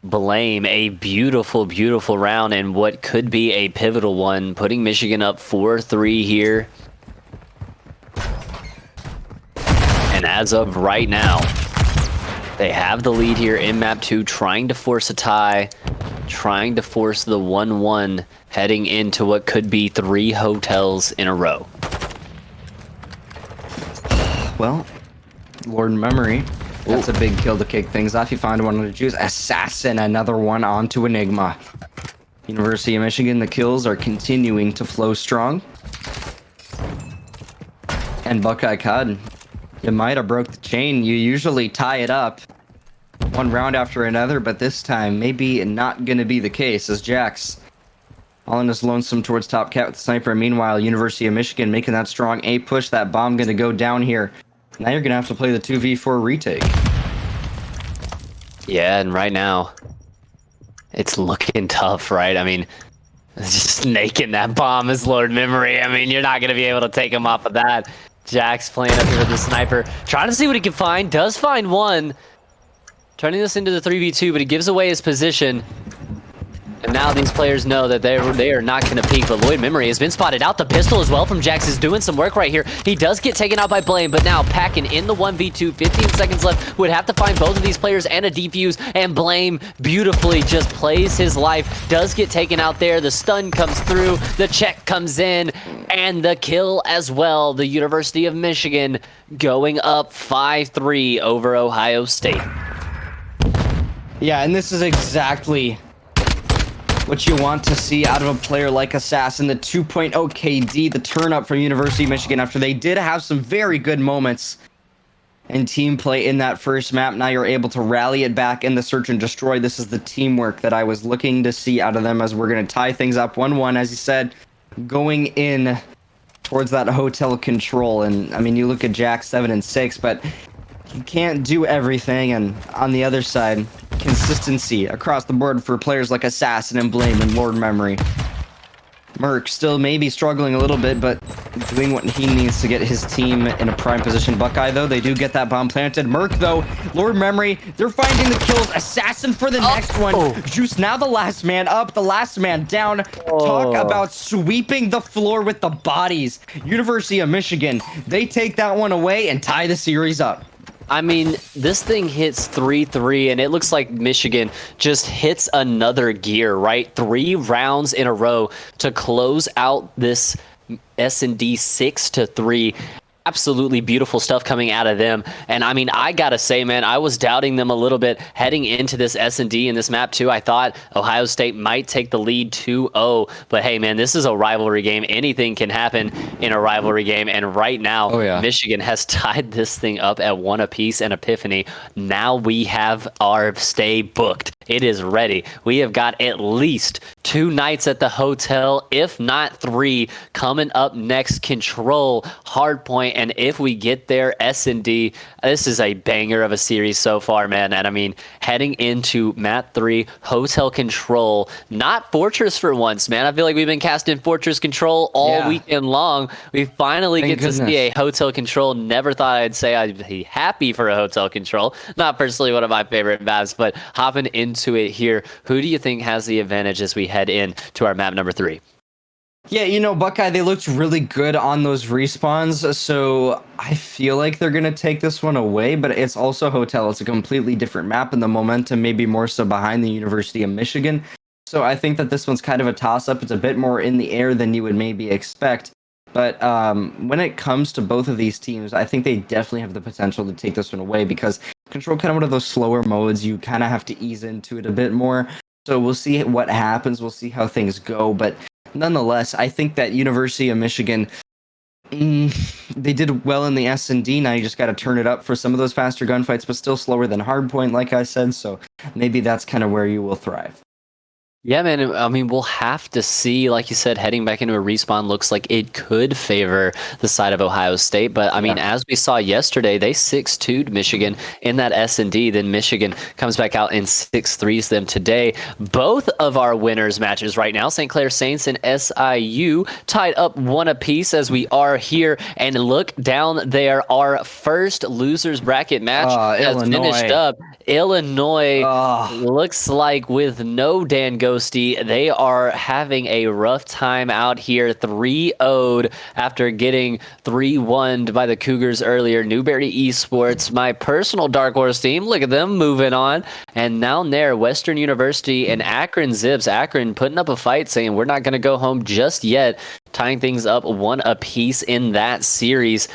Blame, a beautiful, beautiful round, and what could be a pivotal one, putting Michigan up 4-3 here. And as of right now, they have the lead here in map 2, trying to force a tie, trying to force the 1-1, heading into what could be 3 hotels in a row. Well, Lord Memory, that's a big kill to kick things off. You find one of the Jews. Assassin, another one onto Enigma. University of Michigan, the kills are continuing to flow strong. And Buckeye CoD, you might have broke the chain. You usually tie it up one round after another, but this time maybe not going to be the case as Jax all in his lonesome towards top cat with the sniper. Meanwhile, University of Michigan making that strong A push. That bomb going to go down here. Now you're going to have to play the 2v4 retake. Yeah, and right now, it's looking tough, right? I mean, just naking that bomb is Lord Memory. I mean, you're not going to be able to take him off of that. Jax playing up here with the sniper, trying to see what he can find. Does find one. Turning this into the 3v2, but he gives away his position. And now these players know that they are not going to peek, but Lloyd Memory has been spotted out. The pistol as well from Jax is doing some work right here. He does get taken out by Blame, but now Packin in the 1v2, 15 seconds left, would have to find both of these players and a defuse, and Blame beautifully just plays his life, does get taken out there. The stun comes through, the check comes in, and the kill as well. The University of Michigan going up 5-3 over Ohio State. Yeah, and this is exactly what you want to see out of a player like Assassin. The 2.0 KD, the turn up from University of Michigan after they did have some very good moments in team play in that first map. Now you're able to rally it back in the search and destroy. This is the teamwork that I was looking to see out of them as we're going to tie things up 1-1, as you said, going in towards that hotel control. And I mean, you look at Jack 7 and 6, but you can't do everything. And on the other side, consistency across the board for players like Assassin and Blame and Lord Memory. Merc still maybe struggling a little bit, but doing what he needs to get his team in a prime position. Buckeye, though, they do get that bomb planted. Merc, though, Lord Memory, they're finding the kills. Assassin for the next one. Juice now the last man up, the last man down. Talk about sweeping the floor with the bodies. University of Michigan, they take that one away and tie the series up. I mean, this thing hits 3-3, and it looks like Michigan just hits another gear, right? 3 rounds in a row to close out this S&D 6-3. Absolutely beautiful stuff coming out of them. And I mean, I gotta say, man, I was doubting them a little bit heading into this S&D in this map too. I thought Ohio State might take the lead 2-0, but hey, man, this is a rivalry game. Anything can happen in a rivalry game. And right now, Michigan has tied this thing up at 1 apiece and Epiphany. Now we have our stay booked. It is ready. We have got at least 2 nights at the hotel, if not 3, coming up next. Control, Hardpoint, and if we get there, S&D. This is a banger of a series so far, man. And I mean, heading into map 3, Hotel Control, not Fortress for once, man. I feel like we've been casting Fortress Control all weekend long. We finally get to see a Hotel Control. Never thought I'd say I'd be happy for a Hotel Control. Not personally one of my favorite maps, but hopping into it here, who do you think has the advantage as we head in to our map number 3? Yeah, you know, Buckeye, they looked really good on those respawns, so I feel like they're going to take this one away, but it's also Hotel. It's a completely different map, and the momentum may be more so behind the University of Michigan. So I think that this one's kind of a toss-up. It's a bit more in the air than you would maybe expect. But when it comes to both of these teams, I think they definitely have the potential to take this one away, because Control kind of one of those slower modes. You kind of have to ease into it a bit more. So we'll see what happens. We'll see how things go, but nonetheless, I think that University of Michigan, they did well in the S&D. Now you just got to turn it up for some of those faster gunfights, but still slower than Hardpoint, like I said. So maybe that's kind of where you will thrive. Yeah, man. I mean, we'll have to see. Like you said, heading back into a respawn looks like it could favor the side of Ohio State. But I mean, as we saw yesterday, they 6-2'd Michigan in that S&D. Then Michigan comes back out and 6-3's them today. Both of our winners matches right now, St. Clair Saints and SIU, tied up 1 apiece as we are here. And look down there, our first losers bracket match has finished up. Illinois looks like with no Dan Ghosty, they are having a rough time out here. 3-0'd after getting 3-1'd by the Cougars earlier. Newberry Esports, my personal dark horse team, look at them moving on. And now there, Western University and Akron Zips. Akron putting up a fight, saying we're not going to go home just yet, tying things up 1 apiece in that series.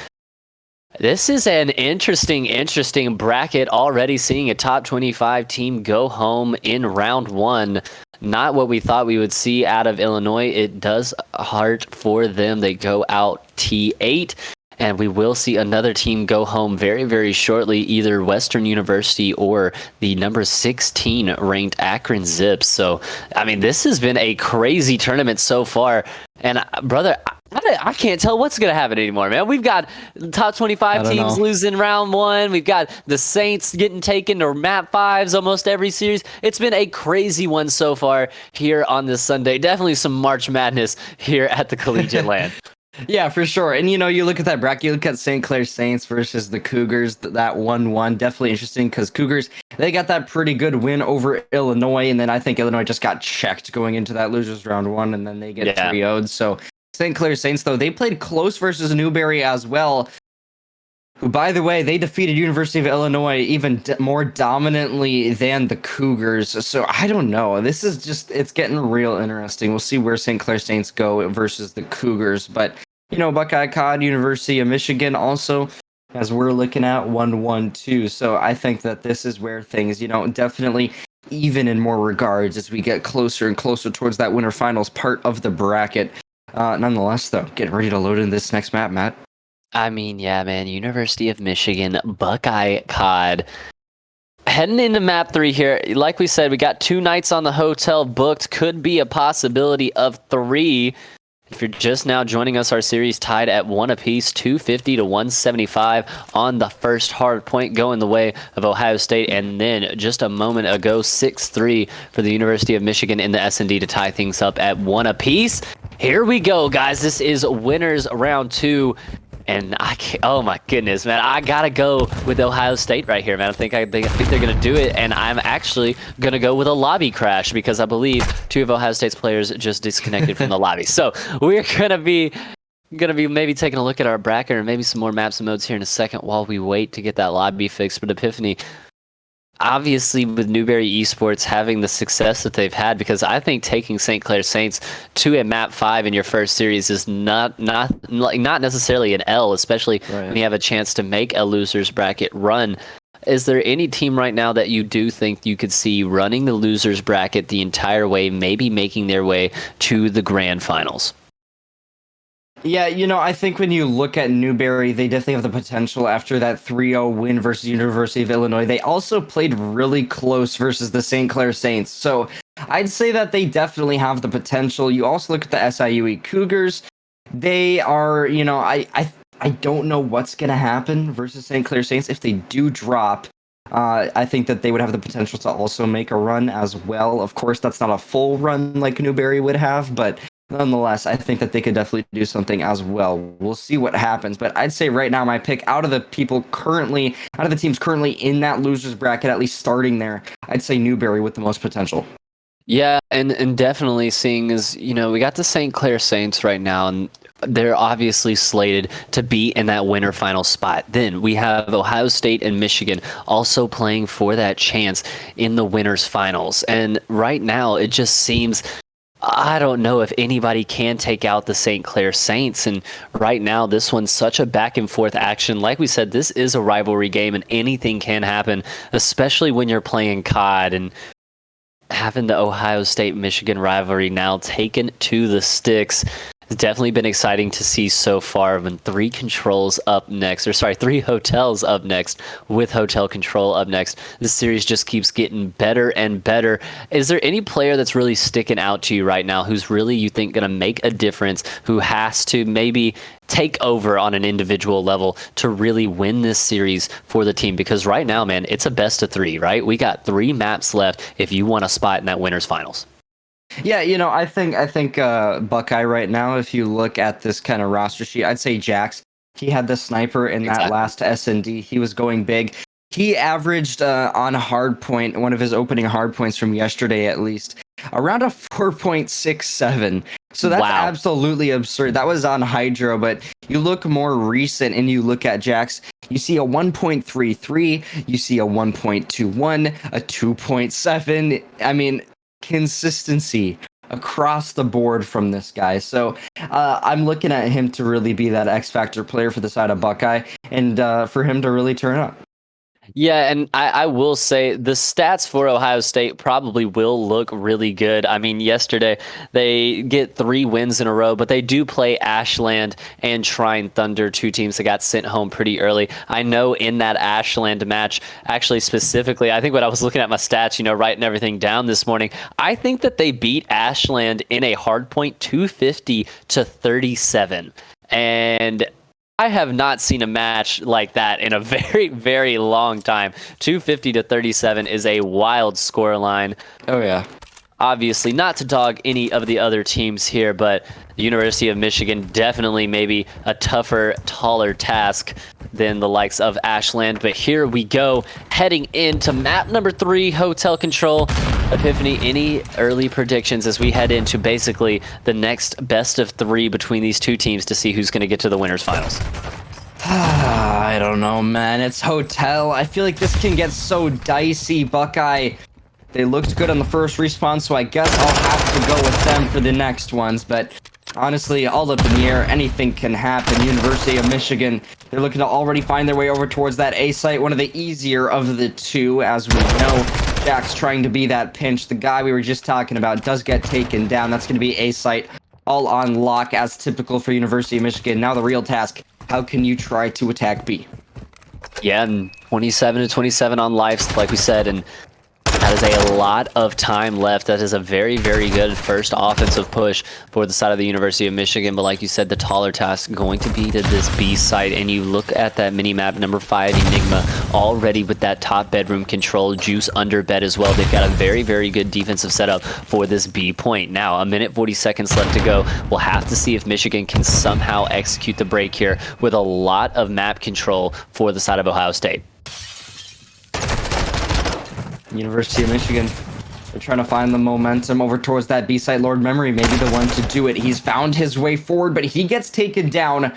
This is an interesting bracket, already seeing a top 25 team go home in round 1. Not what we thought we would see out of Illinois. It does hurt for them. They go out T8, and we will see another team go home very, very shortly, either Western University or the number 16 ranked Akron Zips. So, I mean, this has been a crazy tournament so far. And, brother, I can't tell what's going to happen anymore, man. We've got top 25 teams losing round 1. We've got the Saints getting taken to map 5s almost every series. It's been a crazy one so far here on this Sunday. Definitely some March Madness here at the Collegiate LAN. Yeah, for sure. And, you know, you look at that bracket, you look at St. Clair Saints versus the Cougars, that 1-1. Definitely interesting because Cougars, they got that pretty good win over Illinois. And then I think Illinois just got checked going into that losers round 1, and then they get 3-0'd. So St. Clair Saints, though, they played close versus Newberry as well, who, by the way, they defeated University of Illinois even more dominantly than the Cougars. So I don't know. This is just, it's getting real interesting. We'll see where St. Clair Saints go versus the Cougars. But, you know, Buckeye, CoD, University of Michigan also, as we're looking at 1-1 too. So I think that this is where things, you know, definitely even in more regards as we get closer and closer towards that winter finals part of the bracket. Nonetheless, though, getting ready to load in this next map, Matt. I mean, yeah, man. University of Michigan, Buckeye, CoD. Heading into map 3 here, like we said, we got 2 nights on the hotel booked. Could be a possibility of 3. If you're just now joining us, our series tied at 1 apiece, 250 to 175 on the first hard point, going the way of Ohio State. And then just a moment ago, 6-3 for the University of Michigan in the S&D to tie things up at 1 apiece. here we go, guys. This is winners round 2. And I can't, oh my goodness, man. I gotta go with Ohio State right here, man. I think they're gonna do it, and I'm actually gonna go with a lobby crash because I believe 2 of Ohio State's players just disconnected from the lobby. So we're gonna be maybe taking a look at our bracket and maybe some more maps and modes here in a second while we wait to get that lobby fixed. But Epiphany, obviously with Newberry Esports having the success that they've had, because I think taking St. Clair Saints to a map 5 in your first series is not necessarily an L, especially when you have a chance to make a losers bracket run. Is there any team right now that you do think you could see running the losers bracket the entire way, maybe making their way to the grand finals? Yeah, I think when you look at Newberry, they definitely have the potential after that 3-0 win versus University of Illinois. They also played really close versus the St. Clair Saints. So I'd say that they definitely have the potential. You also look at the SIUE Cougars. They are, I don't know what's going to happen versus St. Clair Saints. If they do drop, I think that they would have the potential to also make a run as well. Of course, that's not a full run like Newberry would have, but nonetheless, I think that they could definitely do something as well. We'll see what happens, but I'd say right now my pick out of the teams currently in that losers bracket, at least starting there, I'd say Newberry with the most potential. Yeah, and definitely seeing as, we got the St. Clair Saints right now, and they're obviously slated to be in that winter final spot. Then we have Ohio State and Michigan also playing for that chance in the winners finals. And right now it just seems, I don't know if anybody can take out the St. Clair Saints. And right now, this one's such a back and forth action. Like we said, this is a rivalry game and anything can happen, especially when you're playing CoD and having the Ohio State-Michigan rivalry now taken to the sticks. It's definitely been exciting to see so far. When 3 hotels up next, with hotel control up next. This series just keeps getting better and better. Is there any player that's really sticking out to you right now who's really, you think, going to make a difference, who has to maybe take over on an individual level to really win this series for the team? Because right now, man, it's a best of 3, right? We got 3 maps left if you want a spot in that winners finals. Yeah, I think Buckeye right now, if you look at this kind of roster sheet, I'd say Jax. He had the sniper in that last S&D. He was going big. He averaged on Hardpoint, one of his opening hardpoints from yesterday at least, around a 4.67. So that's absolutely absurd. That was on Hydro, but you look more recent and you look at Jax, you see a 1.33, you see a 1.21, a 2.7. I mean, consistency across the board from this guy. So I'm looking at him to really be that X Factor player for the side of Buckeye, and for him to really turn up. Yeah, and I will say the stats for Ohio State probably will look really good. I mean, yesterday they get 3 wins in a row, but they do play Ashland and Shrine Thunder, 2 teams that got sent home pretty early. I know in that Ashland match, actually specifically, I think when I was looking at my stats, writing everything down this morning, I think that they beat Ashland in a hardpoint 250-37. And I have not seen a match like that in a very, very long time. 250-37 is a wild scoreline. Oh, yeah. Obviously, not to dog any of the other teams here, but the University of Michigan definitely maybe a tougher, taller task than the likes of Ashland. But here we go, heading into map number 3, hotel control. Epiphany, any early predictions as we head into basically the next best of 3 between these 2 teams to see who's going to get to the winners finals? I don't know, man. It's hotel. I feel like this can get so dicey. Buckeye, they looked good on the first respawn, so I guess I'll have to go with them for the next ones. But honestly, all up in the air, anything can happen. University of Michigan, they're looking to already find their way over towards that A site, one of the easier of the 2, as we know. Jack's trying to be that pinch. The guy we were just talking about does get taken down. That's going to be A site, all on lock, as typical for University of Michigan. Now the real task, how can you try to attack B? Yeah, and 27-27 on lives, like we said, and That is a lot of time left. That is a very, very good first offensive push for the side of the University of Michigan. But like you said, the taller task going to be to this B site. And you look at that mini-map, number 5, Enigma, already with that top bedroom control, Juice under bed as well. They've got a very, very good defensive setup for this B point. Now, a minute 40 seconds left to go. We'll have to see if Michigan can somehow execute the break here with a lot of map control for the side of Ohio State. University of Michigan, they're trying to find the momentum over towards that B site. Lord Memory may be the one to do it. He's found his way forward, but he gets taken down.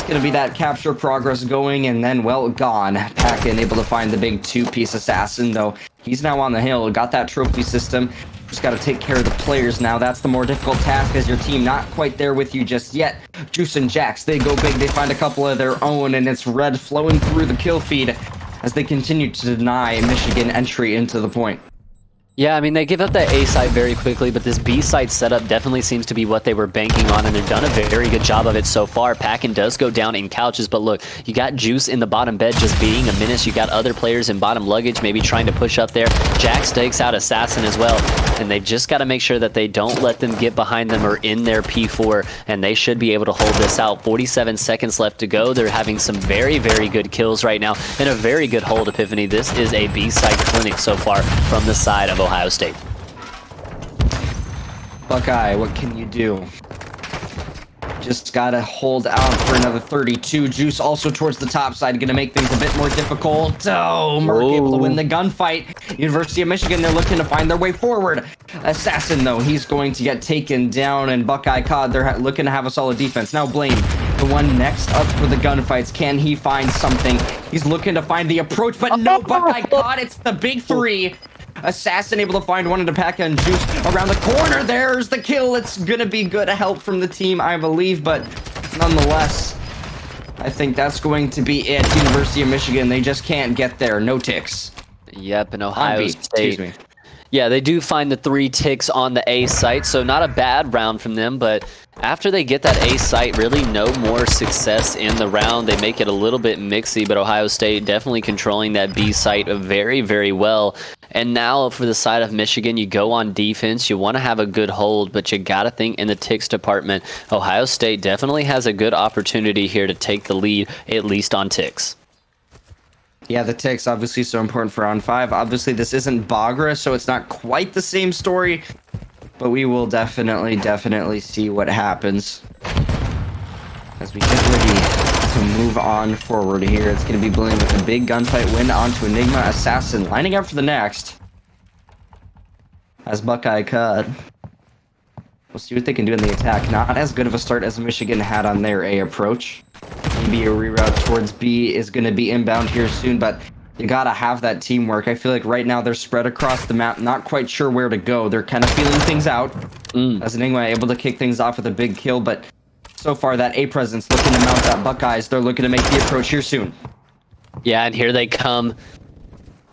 Gonna be that capture progress going, and then, well, gone. Packin able to find the big 2-piece assassin, though. He's now on the hill, got that trophy system. Just got to take care of the players now. That's the more difficult task, as your team not quite there with you just yet. Juice and Jax, they go big. They find a couple of their own, and it's red flowing through the kill feed as they continue to deny Michigan entry into the point. Yeah, I mean, they give up that A site very quickly, but this B site setup definitely seems to be what they were banking on, and they've done a very good job of it so far. Packin does go down in couches, but look, you got Juice in the bottom bed just being a menace. You got other players in bottom luggage maybe trying to push up there. Jax takes out Assassin as well, and they've just got to make sure that they don't let them get behind them or in their P4, and they should be able to hold this out. 47 seconds left to go. They're having some very, very good kills right now, and a very good hold, Epiphany. This is a B site clinic so far from the side of Ohio State. Buckeye, what can you do? Just gotta hold out for another 32. Juice also towards the top side, gonna make things a bit more difficult. Oh, Merc able to win the gunfight. University of Michigan, they're looking to find their way forward. Assassin, though, he's going to get taken down, and Buckeye CoD, they're looking to have a solid defense. Now Blame, the one next up for the gunfights. Can he find something? He's looking to find the approach, but no, Buckeye CoD, it's the big 3. Assassin able to find one in the pack and Juice around the corner. There's the kill. It's gonna be good help from the team, I believe, but nonetheless, I think that's going to be it. University of Michigan, they just can't get there. No ticks. Yep, and Ohio State. Excuse me. Yeah, they do find the 3 ticks on the A site, so not a bad round from them, but after they get that A site, really no more success in the round. They make it a little bit mixy, but Ohio State definitely controlling that B site very, very well. And now for the side of Michigan, you go on defense. You want to have a good hold, but you got to think in the ticks department. Ohio State definitely has a good opportunity here to take the lead, at least on ticks. Yeah, the ticks obviously so important for round 5. Obviously, this isn't Bagra, so it's not quite the same story, but we will definitely see what happens as we get ready to move on forward here. It's going to be Blame with a big gunfight win onto Enigma. Assassin lining up for the next as Buckeye CoD. We'll see what they can do in the attack. Not as good of a start as Michigan had on their A approach. Maybe a reroute towards B is going to be inbound here soon, but you gotta have that teamwork. I feel like right now they're spread across the map, not quite sure where to go. They're kind of feeling things out. As Enigma able to kick things off with a big kill, but so far that A presence looking to mount that Buckeyes. They're looking to make the approach here soon. Yeah, and here they come.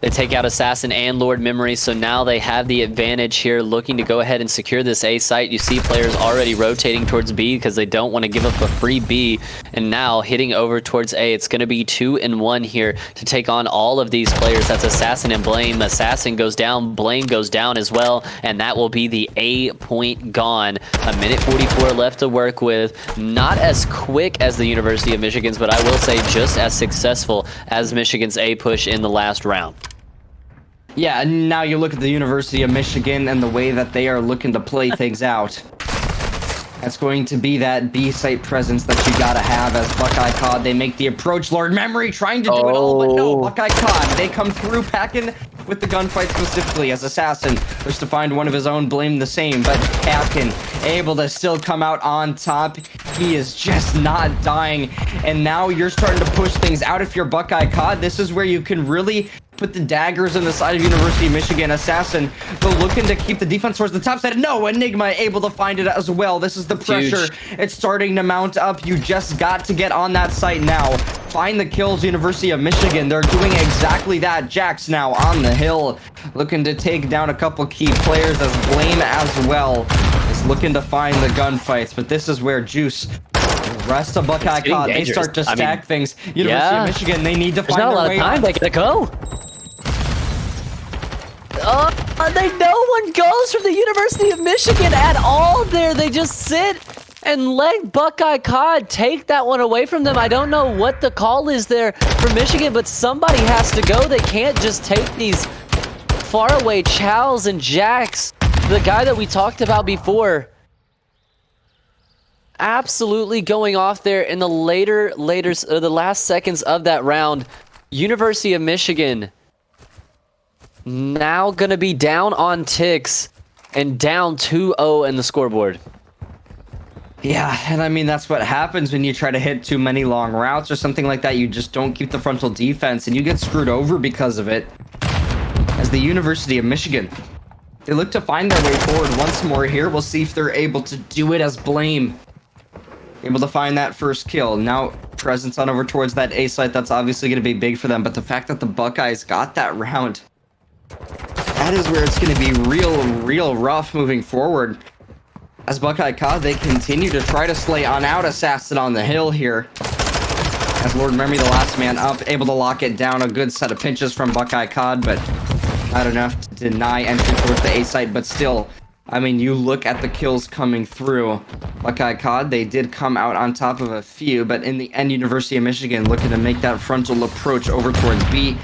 They take out Assassin and Lord Memory, so now they have the advantage here, looking to go ahead and secure this A site. You see players already rotating towards B because they don't want to give up a free B, and now hitting over towards A. It's going to be 2-1 here to take on all of these players. That's Assassin and Blame. Assassin goes down, Blame goes down as well, and that will be the A point gone. A minute 44 left to work with. Not as quick as the University of Michigan's, but I will say just as successful as Michigan's A push in the last round. Yeah, and now you look at the University of Michigan and the way that they are looking to play things out. That's going to be that B-site presence that you gotta have as Buckeye CoD. They make the approach. Lord Memory trying to do it all, but no, Buckeye CoD. They come through, packing with the gunfight specifically as Assassin looks to find one of his own, Blame the same, but Packin able to still come out on top. He is just not dying, and now you're starting to push things out if you're Buckeye CoD. This is where you can really put the daggers on the side of University of Michigan. Assassin, though, looking to keep the defense towards the top side. No, Enigma able to find it as well. This is the pressure. It's starting to mount up. You just got to get on that site now. Find the kills, University of Michigan. They're doing exactly that. Jax now on the hill, looking to take down a couple key players as Blame as well is looking to find the gunfights. But this is where Juice, the rest of Buckeye CoD, they start to stack things. University of Michigan, they need to find their way. There's not a lot of time. They gotta go. No one goes from the University of Michigan at all there. They just sit and let Buckeye CoD take that one away from them. I don't know what the call is there for Michigan, but somebody has to go. They can't just take these faraway Chows and Jacks. The guy that we talked about before, absolutely going off there in the the last seconds of that round. University of Michigan now gonna be down on ticks and down 2-0 in the scoreboard. Yeah, and I mean, that's what happens when you try to hit too many long routes or something like that. You just don't keep the frontal defense, and you get screwed over because of it. As the University of Michigan, they look to find their way forward once more here. We'll see if they're able to do it as Blame. Able to find that first kill. Now, presence on over towards that A site, that's obviously going to be big for them, but the fact that the Buckeyes got that round, that is where it's going to be real rough moving forward. As Buckeye CoD, they continue to try to slay on out Assassin on the hill here. As Lord Memory, the last man up, able to lock it down. A good set of pinches from Buckeye CoD, but not enough to deny entry towards the A site. But still, I mean, you look at the kills coming through. Buckeye CoD, they did come out on top of a few, but in the end, University of Michigan looking to make that frontal approach over towards B.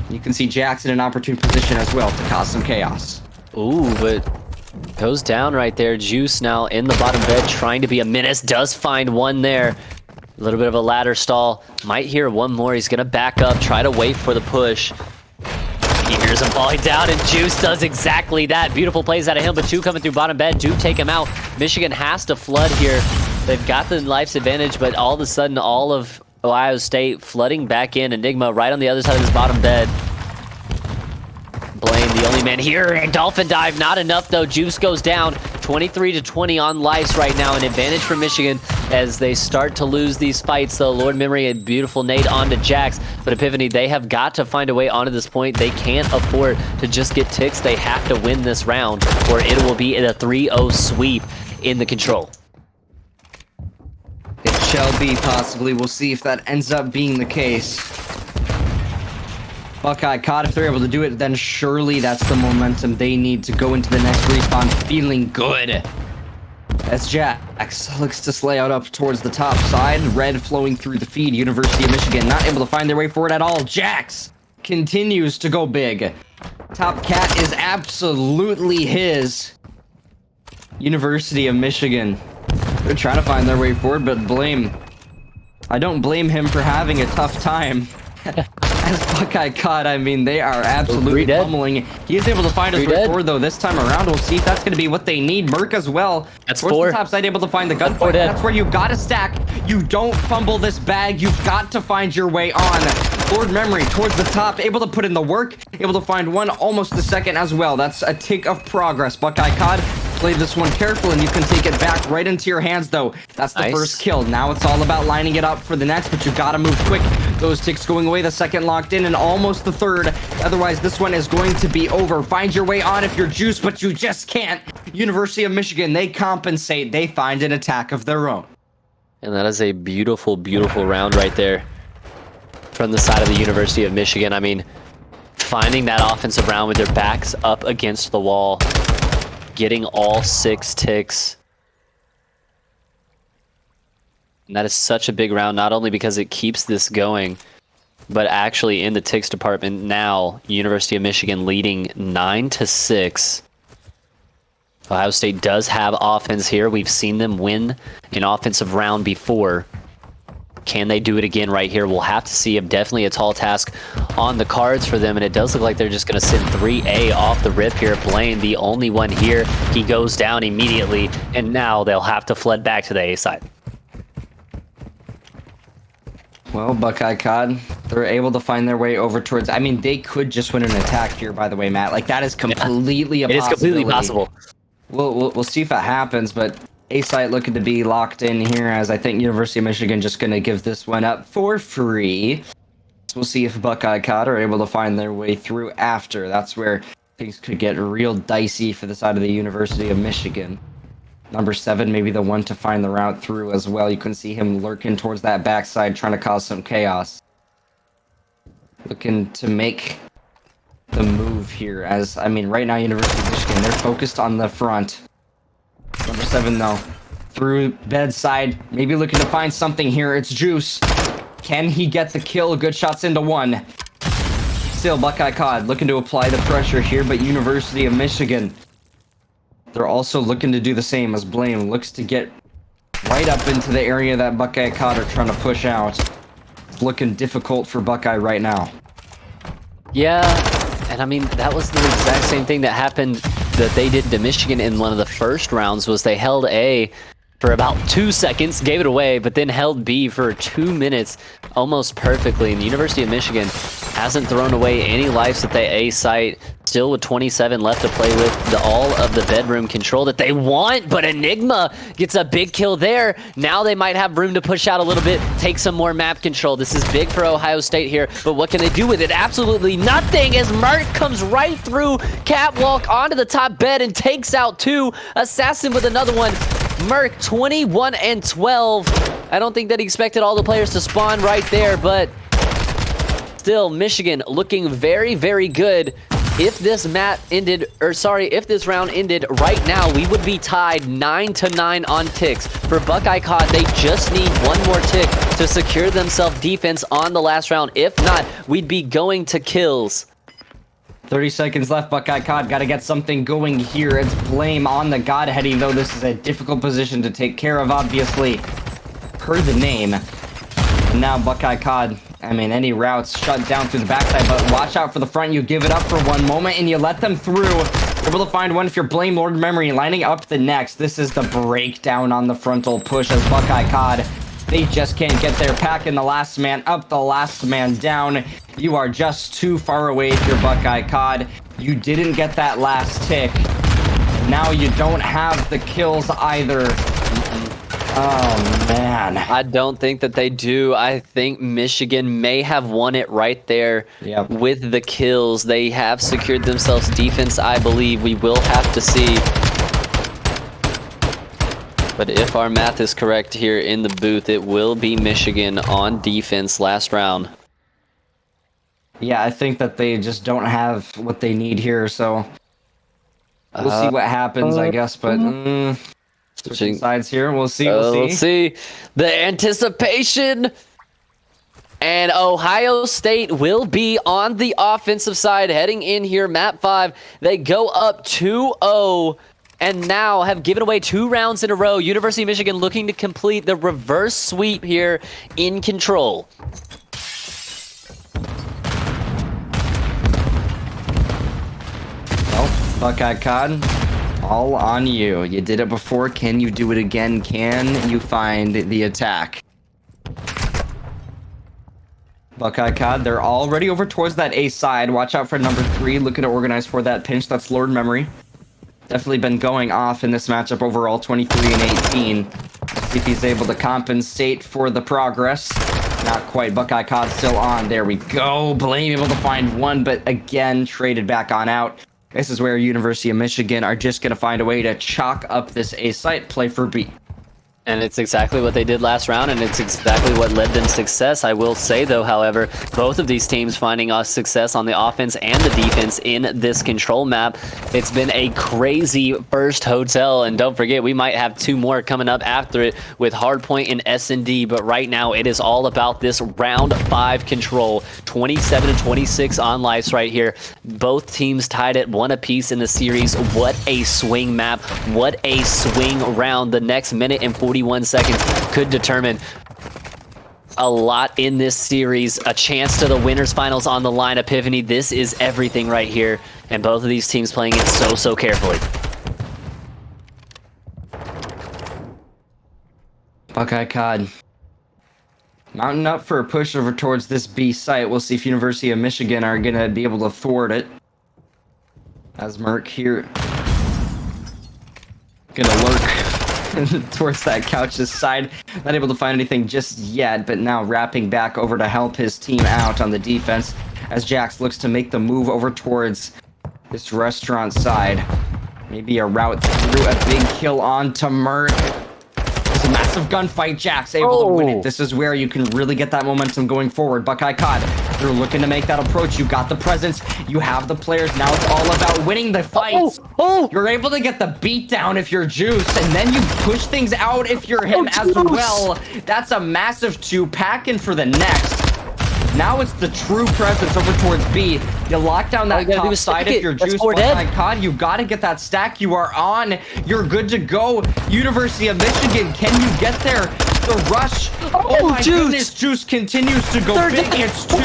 You can see Jackson in an opportune position as well to cause some chaos. Ooh, but goes down right there. Juice now in the bottom bed trying to be a menace. Does find one there. A little bit of a ladder stall. Might hear one more. He's going to back up, try to wait for the push. He hears him falling down, and Juice does exactly that. Beautiful plays out of him, but two coming through bottom bed do take him out. Michigan has to flood here. They've got the life's advantage, but all of a sudden, all of Ohio State flooding back in. Enigma right on the other side of this bottom bed. Blame the only man here, and Dolphin Dive, not enough though. Juice goes down, 23-20 on lives right now, an advantage for Michigan as they start to lose these fights though. Lord Memory, a beautiful nade onto Jax, but Epiphany, they have got to find a way onto this point. They can't afford to just get ticks. They have to win this round, or it will be a 3-0 sweep in the control. It shall be, possibly. We'll see if that ends up being the case. Buckeye CoD, if they're able to do it, then surely that's the momentum they need to go into the next respawn feeling good. As Jax looks to slay out up towards the top side, red flowing through the feed. University of Michigan not able to find their way forward at all. Jax continues to go big. Top cat is absolutely his. University of Michigan, they're trying to find their way forward, but I don't blame him for having a tough time. As Buckeye CoD, I mean, they are absolutely pummeling. He is able to find his way forward, though, this time around. We'll see if that's going to be what they need. Merc as well. That's towards four. the top side, able to find the gunfight. That's where you got to stack. You don't fumble this bag. You've got to find your way on. Lord Memory towards the top, able to put in the work, able to find one, almost the second as well. That's a tick of progress. Buckeye CoD, play this one careful, and you can take it back right into your hands, though. That's the first kill. Now it's all about lining it up for the next, but you got to move quick. Those ticks going away, the second locked in, and almost the third. Otherwise, this one is going to be over. Find your way on if you're Juice, but you just can't. University of Michigan, they compensate. They find an attack of their own. And that is a beautiful, beautiful round right there from the side of the University of Michigan. I mean, finding that offensive round with their backs up against the wall, getting all 6 ticks. And that is such a big round, not only because it keeps this going, but actually in the ticks department now, University of Michigan leading 9-6. Ohio State does have offense here. We've seen them win an offensive round before. Can they do it again right here? We'll have to see. Definitely a tall task on the cards for them, and it does look like they're just going to send 3A off the rip here. Blaine, the only one here. He goes down immediately, and now they'll have to flood back to the A side. Well, Buckeye CoD, they're able to find their way over towards... I mean, they could just win an attack here, by the way, Matt. Like, that is completely a possibility. It is completely possible. We'll see if it happens, but A-site looking to be locked in here, as I think University of Michigan just going to give this one up for free. So we'll see if Buckeye CoD are able to find their way through after. That's where things could get real dicey for the side of the University of Michigan. Number 7, maybe the one to find the route through as well. You can see him lurking towards that backside, trying to cause some chaos. Looking to make the move here. As I mean, right now, University of Michigan, they're focused on the front. Number 7 though, through bedside, maybe looking to find something here. It's Juice. Can he get the kill? Good shots into 1. Still, Buckeye CoD looking to apply the pressure here, but University of Michigan, they're also looking to do the same as Blame looks to get right up into the area that Buckeye CoD are trying to push out. It's looking difficult for Buckeye right now. Yeah, and I mean, that was the exact same thing that happened that they did to Michigan in one of the first rounds. Was they held A for about 2 seconds, gave it away, but then held B for 2 minutes almost perfectly. And the University of Michigan hasn't thrown away any lives at the A site, still with 27 left to play with, all of the bedroom control that they want, but Enigma gets a big kill there. Now they might have room to push out a little bit, take some more map control. This is big for Ohio State here, but what can they do with it? Absolutely nothing, as Merc comes right through catwalk onto the top bed and takes out 2. Assassin with another one. Merc 21 and 12. I don't think that he expected all the players to spawn right there, but still, Michigan looking very, very good. If this if this round ended right now, we would be tied 9-9 on ticks. For Buckeye CoD, they just need one more tick to secure themselves defense on the last round. If not, we'd be going to kills. 30 seconds left, Buckeye CoD. Got to get something going here. It's Blame on the God heading, though. This is a difficult position to take care of, obviously, per the name. And now Buckeye CoD, I mean, any routes shut down through the backside, but watch out for the front. You give it up for one moment, and you let them through. Able to find one if you're Blame Lord Memory, lining up the next. This is the breakdown on the frontal push as Buckeye CoD, they just can't get there. Packing the last man up, the last man down. You are just too far away if you're Buckeye CoD. You didn't get that last tick. Now you don't have the kills either. Oh, man. I don't think that they do. I think Michigan may have won it right there with the kills. They have secured themselves defense, I believe. We will have to see. But if our math is correct here in the booth, it will be Michigan on defense last round. Yeah, I think that they just don't have what they need here, so we'll see what happens, I guess, but switching sides here. We'll see. We'll see. The anticipation. And Ohio State will be on the offensive side heading in here. Map 5. They go up 2-0 and now have given away 2 rounds in a row. University of Michigan looking to complete the reverse sweep here in control. Well, Buckeye CoD, all on you. You did it before. Can you do it again? Can you find the attack? Buckeye CoD, they're already over towards that A side. Watch out for number 3. Looking to organize for that pinch. That's Lord Memory. Definitely been going off in this matchup overall, 23 and 18. Let's see if he's able to compensate for the progress. Not quite. Buckeye CoD still on. There we go. Blame able to find one, but again, traded back on out. This is where University of Michigan are just going to find a way to chalk up this A site, play for B. And it's exactly what they did last round, and it's exactly what led them success. I will say, though, however, both of these teams finding us success on the offense and the defense in this control map. It's been a crazy first hotel, and don't forget, we might have 2 more coming up after it with Hardpoint and S&D, but right now it is all about this round 5 control. 27-26 on lives right here. Both teams tied at 1 apiece in the series. What a swing map. What a swing round. The next minute and 41 seconds could determine a lot in this series. A chance to the winners finals on the line. Epiphany, this is everything right here, and both of these teams playing it so carefully. Buckeye CoD mounting up for a push over towards this B site. We'll see if University of Michigan are gonna be able to thwart it, as Merc here gonna lurk towards that couch's side. Not able to find anything just yet, but now wrapping back over to help his team out on the defense as Jax looks to make the move over towards this restaurant side. Maybe a route through, a big kill on to Merc. It's a massive massive gunfight. Jax able to win it. This is where you can really get that momentum going forward. Buckeye CoD, they're looking to make that approach. You got the presence. You have the players. Now it's all about winning the fights. You're able to get the beat down if you're Juice, and then you push things out if you're him as well. That's a massive 2. Pack in for the next. Now it's the true presence over towards B. You lock down that top side if you're Juice. Buckeye CoD, you gotta get that stack. You are on. You're good to go. University of Michigan, can you get there? The rush. Oh my goodness, Juice continues to go big. It's 2.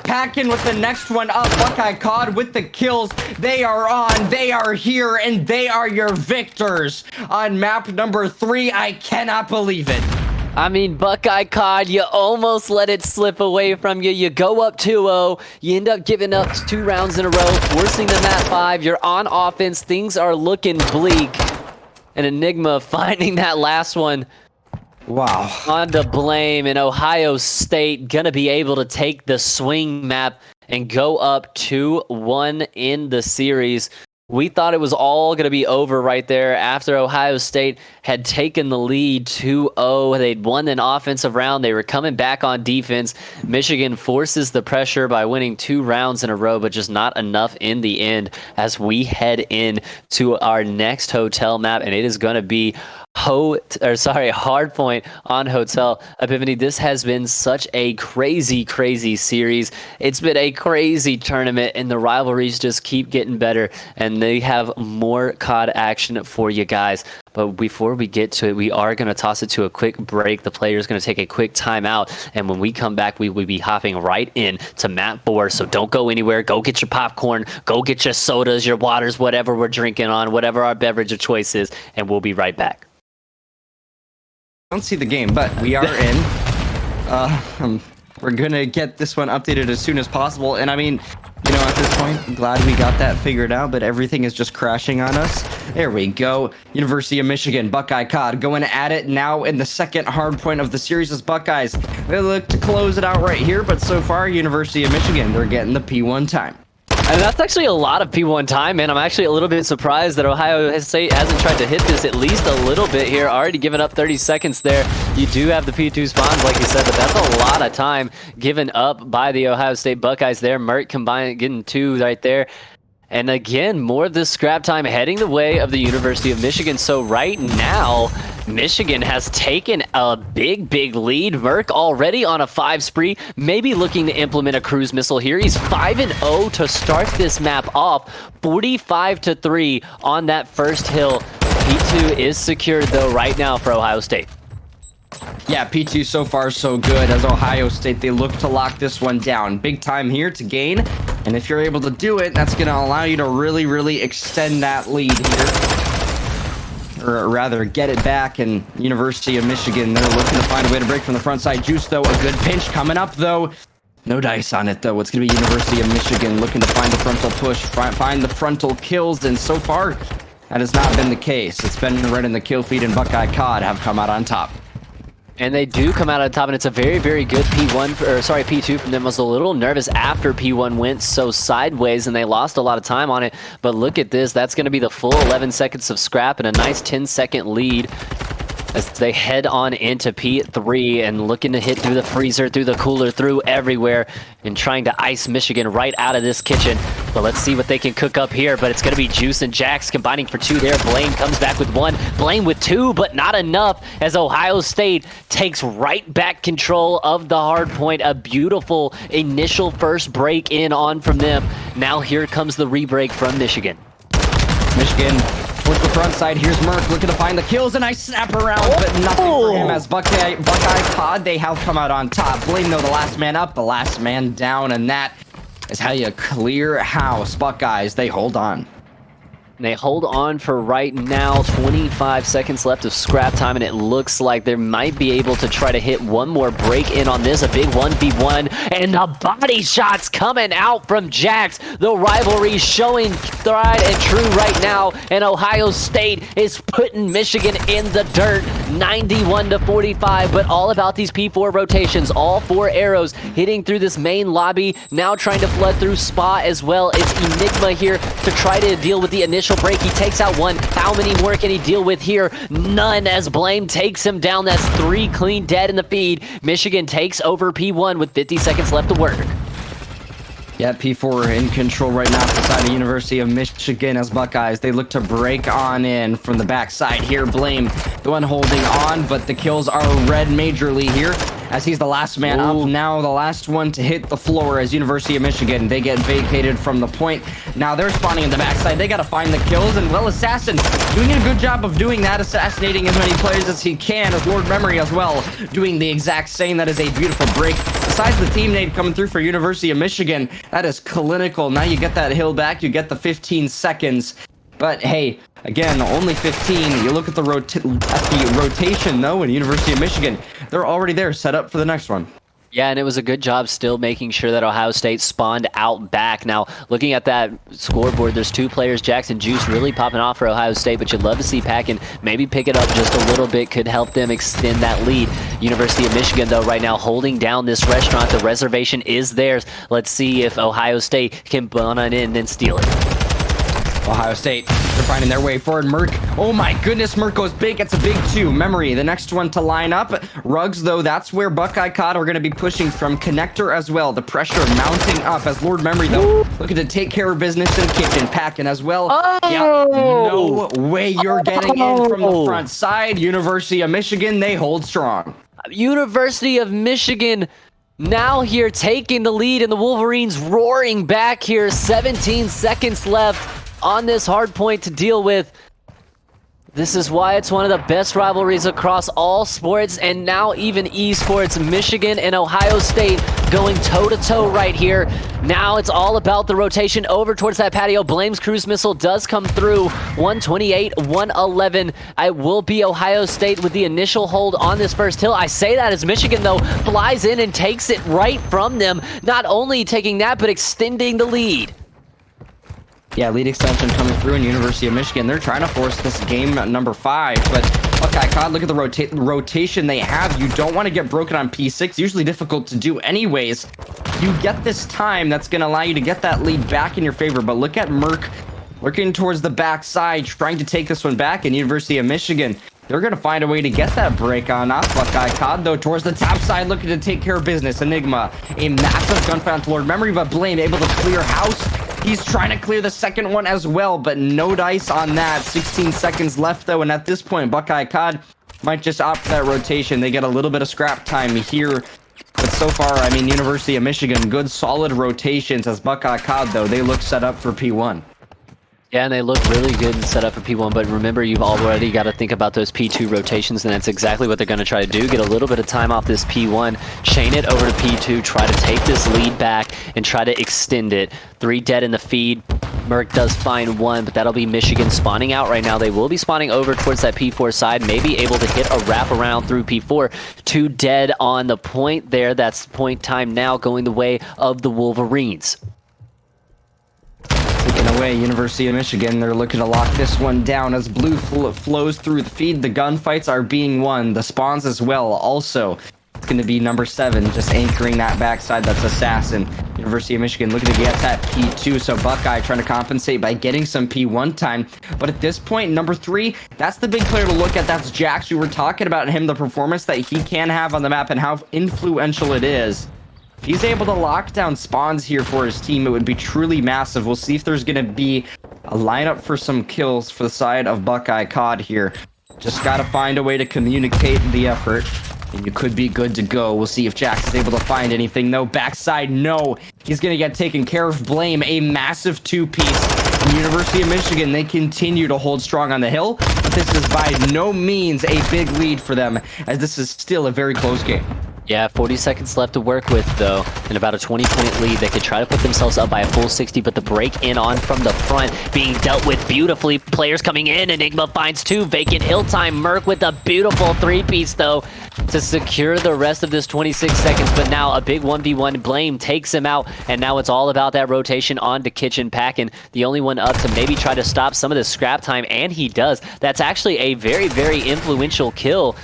Pack in with the next one up. Buckeye CoD with the kills. They are on. They are here, and they are your victors on map number 3. I cannot believe it. I mean, Buckeye CoD, you almost let it slip away from you. You go up 2-0. You end up giving up 2 rounds in a row, forcing them at 5. You're on offense. Things are looking bleak. And Enigma finding that last one. Wow. On to Blame, and Ohio State gonna be able to take the swing map and go up 2-1 in the series. We thought it was all going to be over right there after Ohio State had taken the lead 2-0. They'd won an offensive round. They were coming back on defense. Michigan forces the pressure by winning 2 rounds in a row, but just not enough in the end as we head in to our next hotel map, and it is going to be Hardpoint on Hotel. Epiphany, this has been such a crazy series. It's been a crazy tournament, and the rivalries just keep getting better, and they have more COD action for you guys. But before we get to it, we are going to toss it to a quick break. The player's going to take a quick timeout, and when we come back, we will be hopping right in to map 4. So don't go anywhere. Go get your popcorn. Go get your sodas, your waters, whatever we're drinking on, whatever our beverage of choice is, and we'll be right back. Don't see the game, but we are in. We're gonna get this one updated as soon as possible, and I mean, you know, at this point, I'm glad we got that figured out, but everything is just crashing on us. There we go. University of Michigan, Buckeye CoD going at it now in the second hard point of the series as Buckeyes. They look to close it out right here, but so far, University of Michigan, they're getting the P1 time. And that's actually a lot of P1 time, man. I'm actually a little bit surprised that Ohio State hasn't tried to hit this at least a little bit here. Already given up 30 seconds there. You do have the P2 spawns, like you said, but that's a lot of time given up by the Ohio State Buckeyes there. Mert combined getting 2 right there. And again, more of this scrap time heading the way of the University of Michigan. So right now, Michigan has taken a big lead. Merc already on a 5 spree, maybe looking to implement a cruise missile here. He's 5-0 to start this map off, 45-3 on that first hill. P2 is secured though right now for Ohio State. Yeah, P2 so far so good as Ohio State, they look to lock this one down. Big time here to gain, and if you're able to do it, that's going to allow you to really extend that lead here. Or rather, get it back, and University of Michigan, they're looking to find a way to break from the front side. Juice, though, a good pinch coming up, though. No dice on it, though. It's going to be University of Michigan looking to find the frontal push, find the frontal kills, and so far, that has not been the case. It's been right in the kill feed, and Buckeye CoD have come out on top. And they do come out on top, and it's a very good P2 from them. Was a little nervous after P1 went so sideways, and they lost a lot of time on it. But look at this. That's going to be the full 11 seconds of scrap and a nice 10-second lead as they head on into P3 and looking to hit through the freezer, through the cooler, through everywhere, and trying to ice Michigan right out of this kitchen. But let's see what they can cook up here. But it's going to be Juice and Jax combining for 2 there. Blame comes back with 1. Blame with 2, but not enough as Ohio State takes right back control of the hard point. A beautiful initial first break in on from them. Now here comes the re-break from Michigan. Michigan towards the front side. Here's Merc looking to find the kills. A nice snap around, but nothing for him as Buckeye CoD, they have come out on top. Blame, though, the last man up, the last man down, and that is how you clear house. Buckeyes, they hold on. They hold on for right now. 25 seconds left of scrap time, and it looks like they might be able to try to hit one more break in on this. A big 1v1, and the body shots coming out from Jax. The rivalry showing tried and true right now, and Ohio State is putting Michigan in the dirt. 91-45, but all about these P4 rotations. All 4 arrows hitting through this main lobby, now trying to flood through Spa as well. It's Enigma here to try to deal with the initial break. He takes out 1. How many more can he deal with here? None, as Blame takes him down. That's 3 clean dead in the feed. Michigan takes over P1 with 50 seconds left to work. Yeah, P4 in control right now for the side of University of Michigan as Buckeyes. They look to break on in from the backside here. Blame the one holding on, but the kills are red majorly here as he's the last man up. Now the last one to hit the floor as University of Michigan. They get vacated from the point. Now they're spawning in the backside. They got to find the kills, and well, Assassin doing a good job of doing that, assassinating as many players as he can, as Lord Memory as well doing the exact same. That is a beautiful break. Besides the team nade coming through for University of Michigan, that is clinical. Now you get that hill back, you get the 15 seconds. But hey, again, only 15. You look at the rotation though in University of Michigan, they're already there, set up for the next one. Yeah, and it was a good job still making sure that Ohio State spawned out back. Now, looking at that scoreboard, there's 2 players, Jackson Juice, really popping off for Ohio State, but you'd love to see Packin maybe pick it up just a little bit, could help them extend that lead. University of Michigan, though, right now holding down this restaurant. The reservation is theirs. Let's see if Ohio State can bun on in and steal it. Ohio State, they're finding their way forward. Merc, oh my goodness, Merc goes big. It's a big 2. Memory, the next one to line up. Ruggs, though, that's where Buckeye CoD are going to be pushing from. Connector as well. The pressure mounting up as Lord Memory, though, looking to take care of business in kitchen. Packin as well. Oh! Yeah, no way you're getting in from the front side. University of Michigan, they hold strong. University of Michigan now here taking the lead, and the Wolverines roaring back here. 17 seconds left on this hard point to deal with. This is why it's one of the best rivalries across all sports, and now even esports. Michigan and Ohio State going toe-to-toe right here. Now it's all about the rotation over towards that patio. Blame's cruise missile does come through. 128, 111. It will be Ohio State with the initial hold on this first hill. I say that as Michigan, though, flies in and takes it right from them. Not only taking that, but extending the lead. Yeah, lead extension coming through in University of Michigan. They're trying to force this game at number 5, but Buckeye CoD, look at the rotation they have. You don't want to get broken on P6. Usually difficult to do anyways. You get this time that's going to allow you to get that lead back in your favor, but look at Merc looking towards the backside, trying to take this one back in University of Michigan. They're going to find a way to get that break on off. Buckeye CoD, though, towards the top side, looking to take care of business. Enigma, a massive gunfight onto Lord Memory, but Blame able to clear house. He's trying to clear the second one as well, but no dice on that. 16 seconds left, though, and at this point, Buckeye CoD might just opt for that rotation. They get a little bit of scrap time here. But so far, I mean, University of Michigan, good, solid rotations as Buckeye CoD, though. They look set up for P1. Yeah, and they look really good and set up for P1, but remember, you've already got to think about those P2 rotations, and that's exactly what they're going to try to do. Get a little bit of time off this P1, chain it over to P2, try to take this lead back, and try to extend it. 3 dead in the feed. Merc does find 1, but that'll be Michigan spawning out right now. They will be spawning over towards that P4 side, maybe able to hit a wraparound through P4. 2 dead on the point there. That's point time now going the way of the Wolverines. Taking away University of Michigan, they're looking to lock this one down as blue flows through the feed. The gunfights are being won, the spawns as well. Also, it's going to be number 7, just anchoring that backside. That's Assassin. University of Michigan looking to get that P2, so Buckeye trying to compensate by getting some P1 time. But at this point, number 3, that's the big player to look at. That's Jax. We were talking about him, the performance that he can have on the map and how influential it is. If he's able to lock down spawns here for his team, it would be truly massive. We'll see if there's going to be a lineup for some kills for the side of Buckeye CoD here. Just got to find a way to communicate the effort, and you could be good to go. We'll see if Jax is able to find anything. No, backside, no. He's going to get taken care of. Blame, a massive 2-piece. University of Michigan, they continue to hold strong on the hill, but this is by no means a big lead for them, as this is still a very close game. Yeah, 40 seconds left to work with, though, and about a 20-point lead. They could try to put themselves up by a full 60, but the break in on from the front being dealt with beautifully. Players coming in. Enigma finds two. Vacant hill time. Merc with a beautiful three-piece, though, to secure the rest of this 26 seconds. But now a big 1v1. Blame takes him out, and now it's all about that rotation onto Kitchen Packin'. The only one up to maybe try to stop some of the scrap time, and he does. That's actually a very, very influential kill.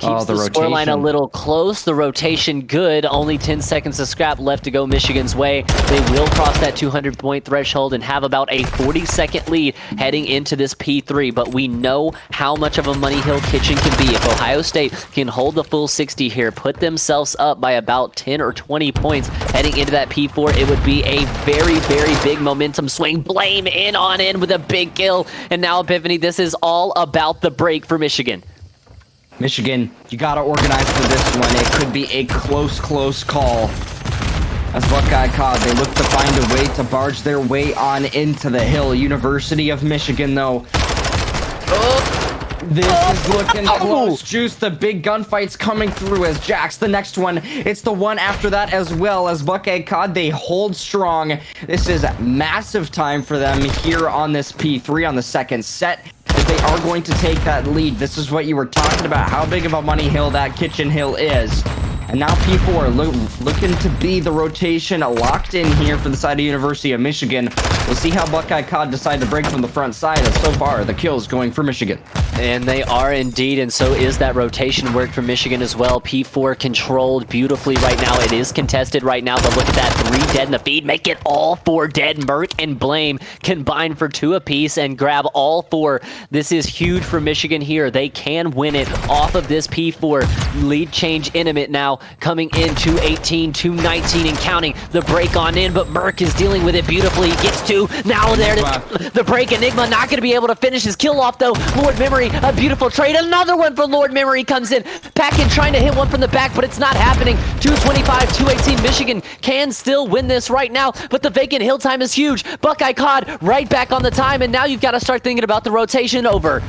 Keeps the scoreline a little close. The rotation good. Only 10 seconds of scrap left to go Michigan's way. They will cross that 200-point threshold and have about a 40-second lead heading into this P3. But we know how much of a money hill Kitchen can be. If Ohio State can hold the full 60 here, put themselves up by about 10 or 20 points heading into that P4, it would be a very, very big momentum swing. Blame in with a big kill. And now Epiphany, this is all about the break for Michigan. Michigan, you gotta organize for this one. It could be a close call. As Buckeye CoD, they look to find a way to barge their way on into the hill. University of Michigan, though. This is looking close. Juice, the big gunfight's coming through as Jax. The next one, it's the one after that as well. As Buckeye CoD, they hold strong. This is massive time for them here on this P3 on the second set. They are going to take that lead. This is what you were talking about, how big of a money hill that Kitchen Hill is. And now P4 looking to be the rotation locked in here for the side of University of Michigan. We'll see how Buckeye CoD decide to break from the front side, as so far the kills going for Michigan. And they are indeed, and so is that rotation work for Michigan as well. P4 controlled beautifully right now. It is contested right now, but look at that, 3 dead in the feed. Make it all 4 dead. Merc and Blame combine for 2 apiece and grab all 4. This is huge for Michigan here. They can win it off of this P4. Lead change intimate now, coming in 218, 219 and counting. The break on in, but Merc is dealing with it beautifully. He gets 2. Now there, the break. Enigma not going to be able to finish his kill off, though. Lord Memory, a beautiful trade. Another one for Lord Memory comes in. Packin trying to hit one from the back, but it's not happening. 225, 218. Michigan can still win this right now, but the vacant hill time is huge. Buckeye CoD right back on the time, and now you've got to start thinking about the rotation over.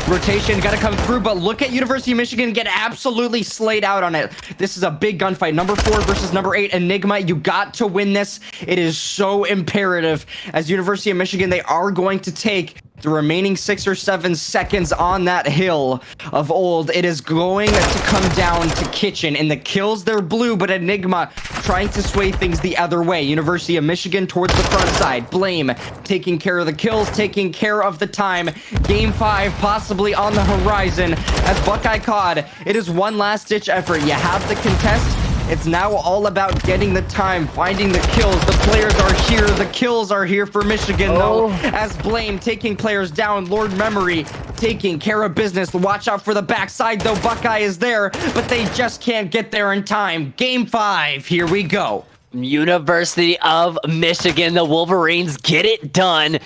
Rotation got to come through, but look at University of Michigan get absolutely slayed out on it. This is a big gunfight. Number 4 versus number 8. Enigma, you got to win this. It is so imperative. As University of Michigan, they are going to take the remaining 6 or 7 seconds on that hill of old. It is going to come down to Kitchen, and the kills, they're blue, but Enigma trying to sway things the other way. University of Michigan towards the front side. Blame taking care of the kills, taking care of the time. Game 5 possibly on the horizon as Buckeye CoD. It is one last-ditch effort. You have the contest. It's now all about getting the time, finding the kills. The players are here. The kills are here for Michigan, though. As Blame taking players down. Lord Memory taking care of business. Watch out for the backside, though. Buckeye is there, but they just can't get there in time. Game 5, here we go. University of Michigan, the Wolverines get it done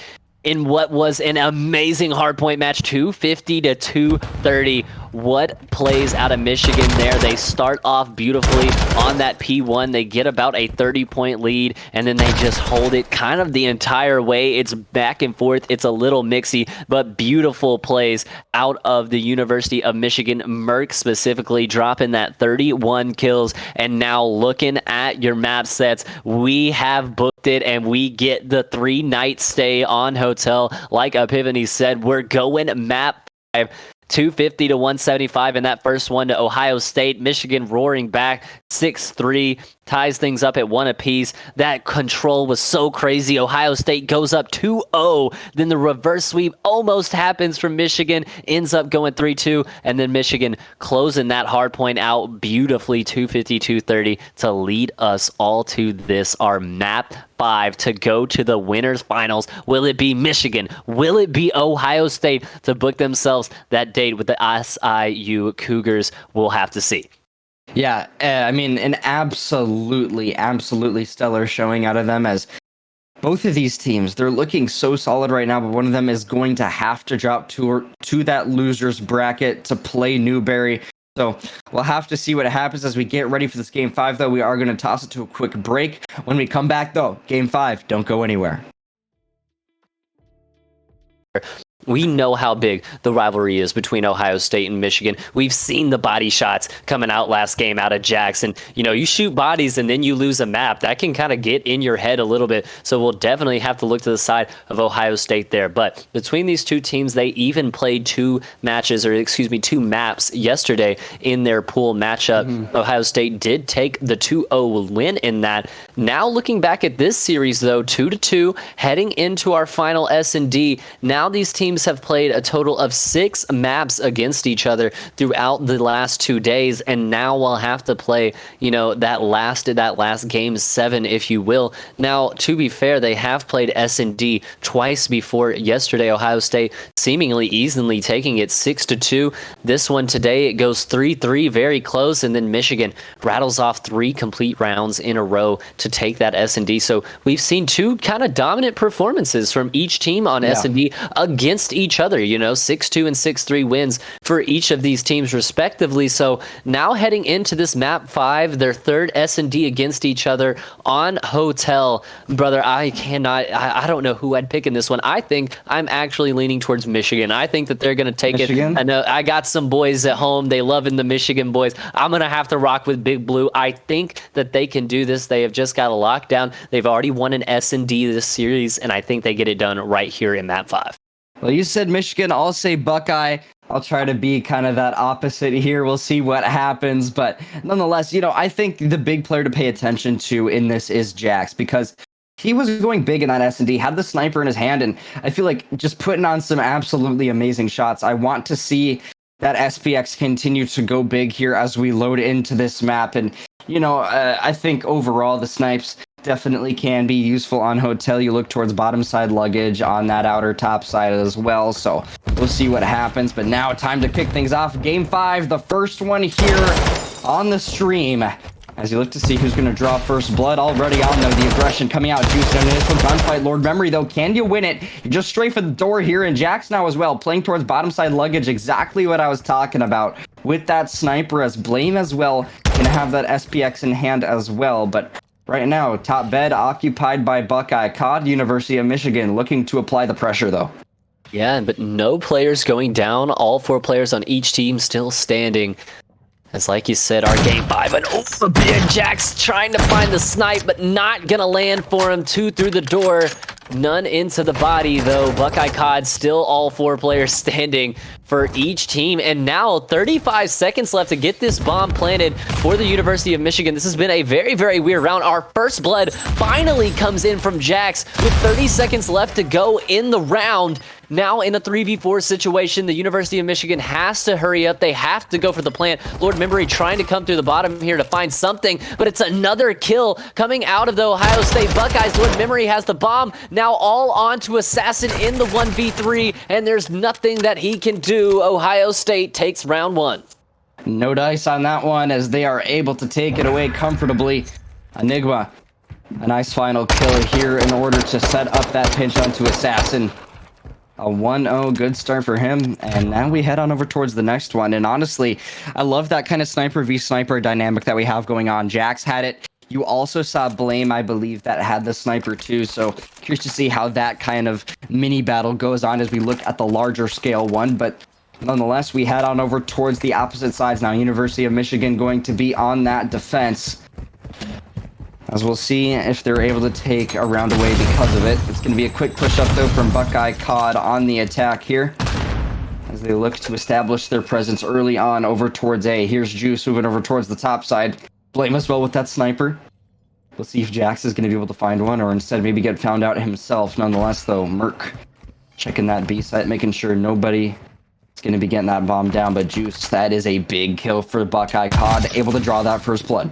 in what was an amazing hardpoint match, 250 to 230. What plays out of Michigan there? They start off beautifully on that P1. They get about a 30-point lead, and then they just hold it kind of the entire way. It's back and forth. It's a little mixy, but beautiful plays out of the University of Michigan. Merc specifically dropping that 31 kills. And now looking at your map sets, we have booked it, and we get the 3-night stay on hotel. Like Epiphany said, we're going map 5. 250 to 175 in that first one to Ohio State. Michigan roaring back 6-3, ties things up at 1 apiece. That control was so crazy. Ohio State goes up 2-0. Then the reverse sweep almost happens from Michigan, ends up going 3-2, and then Michigan closing that hard point out beautifully, 250-230, to lead us all to this, our map 5, to go to the winners finals. Will it be Michigan? Will it be Ohio State to book themselves that date with the SIU Cougars? We'll have to see. Yeah, I mean, an absolutely stellar showing out of them, as both of these teams, they're looking so solid right now, but one of them is going to have to drop to that loser's bracket to play Newberry. So we'll have to see what happens as we get ready for this Game 5, though. We are going to toss it to a quick break. When we come back, though, Game 5, don't go anywhere. We know how big the rivalry is between Ohio State and Michigan. We've seen the body shots coming out last game out of Jackson. You know, you shoot bodies and then you lose a map. That can kind of get in your head a little bit. So we'll definitely have to look to the side of Ohio State there. But between these two teams, they even played two maps yesterday in their pool matchup. Ohio State did take the 2-0 win in that. Now looking back at this series, though, 2-2, heading into our final S&D. Now these teams have played a total of 6 maps against each other throughout the last 2 days, and now we'll have to play, you know, that last game 7, if you will. Now, to be fair, they have played S&D twice before. Yesterday, Ohio State seemingly easily taking it 6-2. This one today, it goes 3-3, very close, and then Michigan rattles off 3 complete rounds in a row to take that S&D. So we've seen 2 kind of dominant performances from each team on S&D against each other, you know, 6-2 and 6-3 wins for each of these teams respectively. So now heading into this map 5, their third S&D against each other on Hotel. Brother, I don't know who I'd pick in this one. I think I'm actually leaning towards Michigan. I think that they're going to take Michigan? it. I know I got some boys at home. They love in the Michigan boys. I'm going to have to rock with Big Blue. I think that they can do this. They have just got a lockdown. They've already won an S&D this series, and I think they get it done right here in map 5. Well, you said Michigan. I'll say Buckeye. I'll try to be kind of that opposite here. We'll see what happens. But nonetheless, you know, I think the big player to pay attention to in this is Jax, because he was going big in that S&D, had the sniper in his hand, and I feel like just putting on some absolutely amazing shots. I want to see that SPX continue to go big here as we load into this map. And, you know, I think overall the snipes definitely can be useful on Hotel. You look towards bottom side luggage on that outer top side as well. So we'll see what happens. But now time to kick things off. Game 5, the first one here on the stream. As you look to see who's going to draw first blood. Already on, though, the aggression coming out. Juice in initial gunfight. Lord Memory, though, can you win it? You just strafe for the door here, and Jax now as well, playing towards bottom side luggage. Exactly what I was talking about with that sniper, as Blame as well can have that SPX in hand as well. But right now, top bed occupied by Buckeye. CoD, University of Michigan, looking to apply the pressure, though. Yeah, but no players going down. All 4 players on each team still standing. As like you said, our game 5, and big Jax trying to find the snipe, but not gonna land for him. 2 through the door, none into the body, though. Buckeye CoD still all 4 players standing for each team, and now 35 seconds left to get this bomb planted for the University of Michigan. This has been a very, very weird round. Our first blood finally comes in from Jax with 30 seconds left to go in the round. Now in a 3v4 situation, the University of Michigan has to hurry up. They have to go for the plant. Lord Memory trying to come through the bottom here to find something, but it's another kill coming out of the Ohio State Buckeyes. Lord Memory has the bomb. Now all on to Assassin in the 1v3, and there's nothing that he can do. Ohio State takes round 1. No dice on that one, as they are able to take it away comfortably. Enigma, a nice final kill here in order to set up that pinch onto Assassin. A 1-0, good start for him, and now we head on over towards the next one. And honestly, I love that kind of sniper v sniper dynamic that we have going on. Jax had it. You also saw Blame, I believe, that had the sniper too. So curious to see how that kind of mini battle goes on as we look at the larger scale one. But nonetheless, we head on over towards the opposite sides now. University of Michigan going to be on that defense, as we'll see if they're able to take a round away because of it. It's going to be a quick push-up, though, from Buckeye CoD on the attack here, as they look to establish their presence early on over towards A. Here's Juice moving over towards the top side. Blame as well with that sniper. We'll see if Jax is going to be able to find one, or instead maybe get found out himself. Nonetheless, though, Merc checking that B site, making sure nobody is going to be getting that bomb down. But Juice, that is a big kill for Buckeye CoD, able to draw that first blood.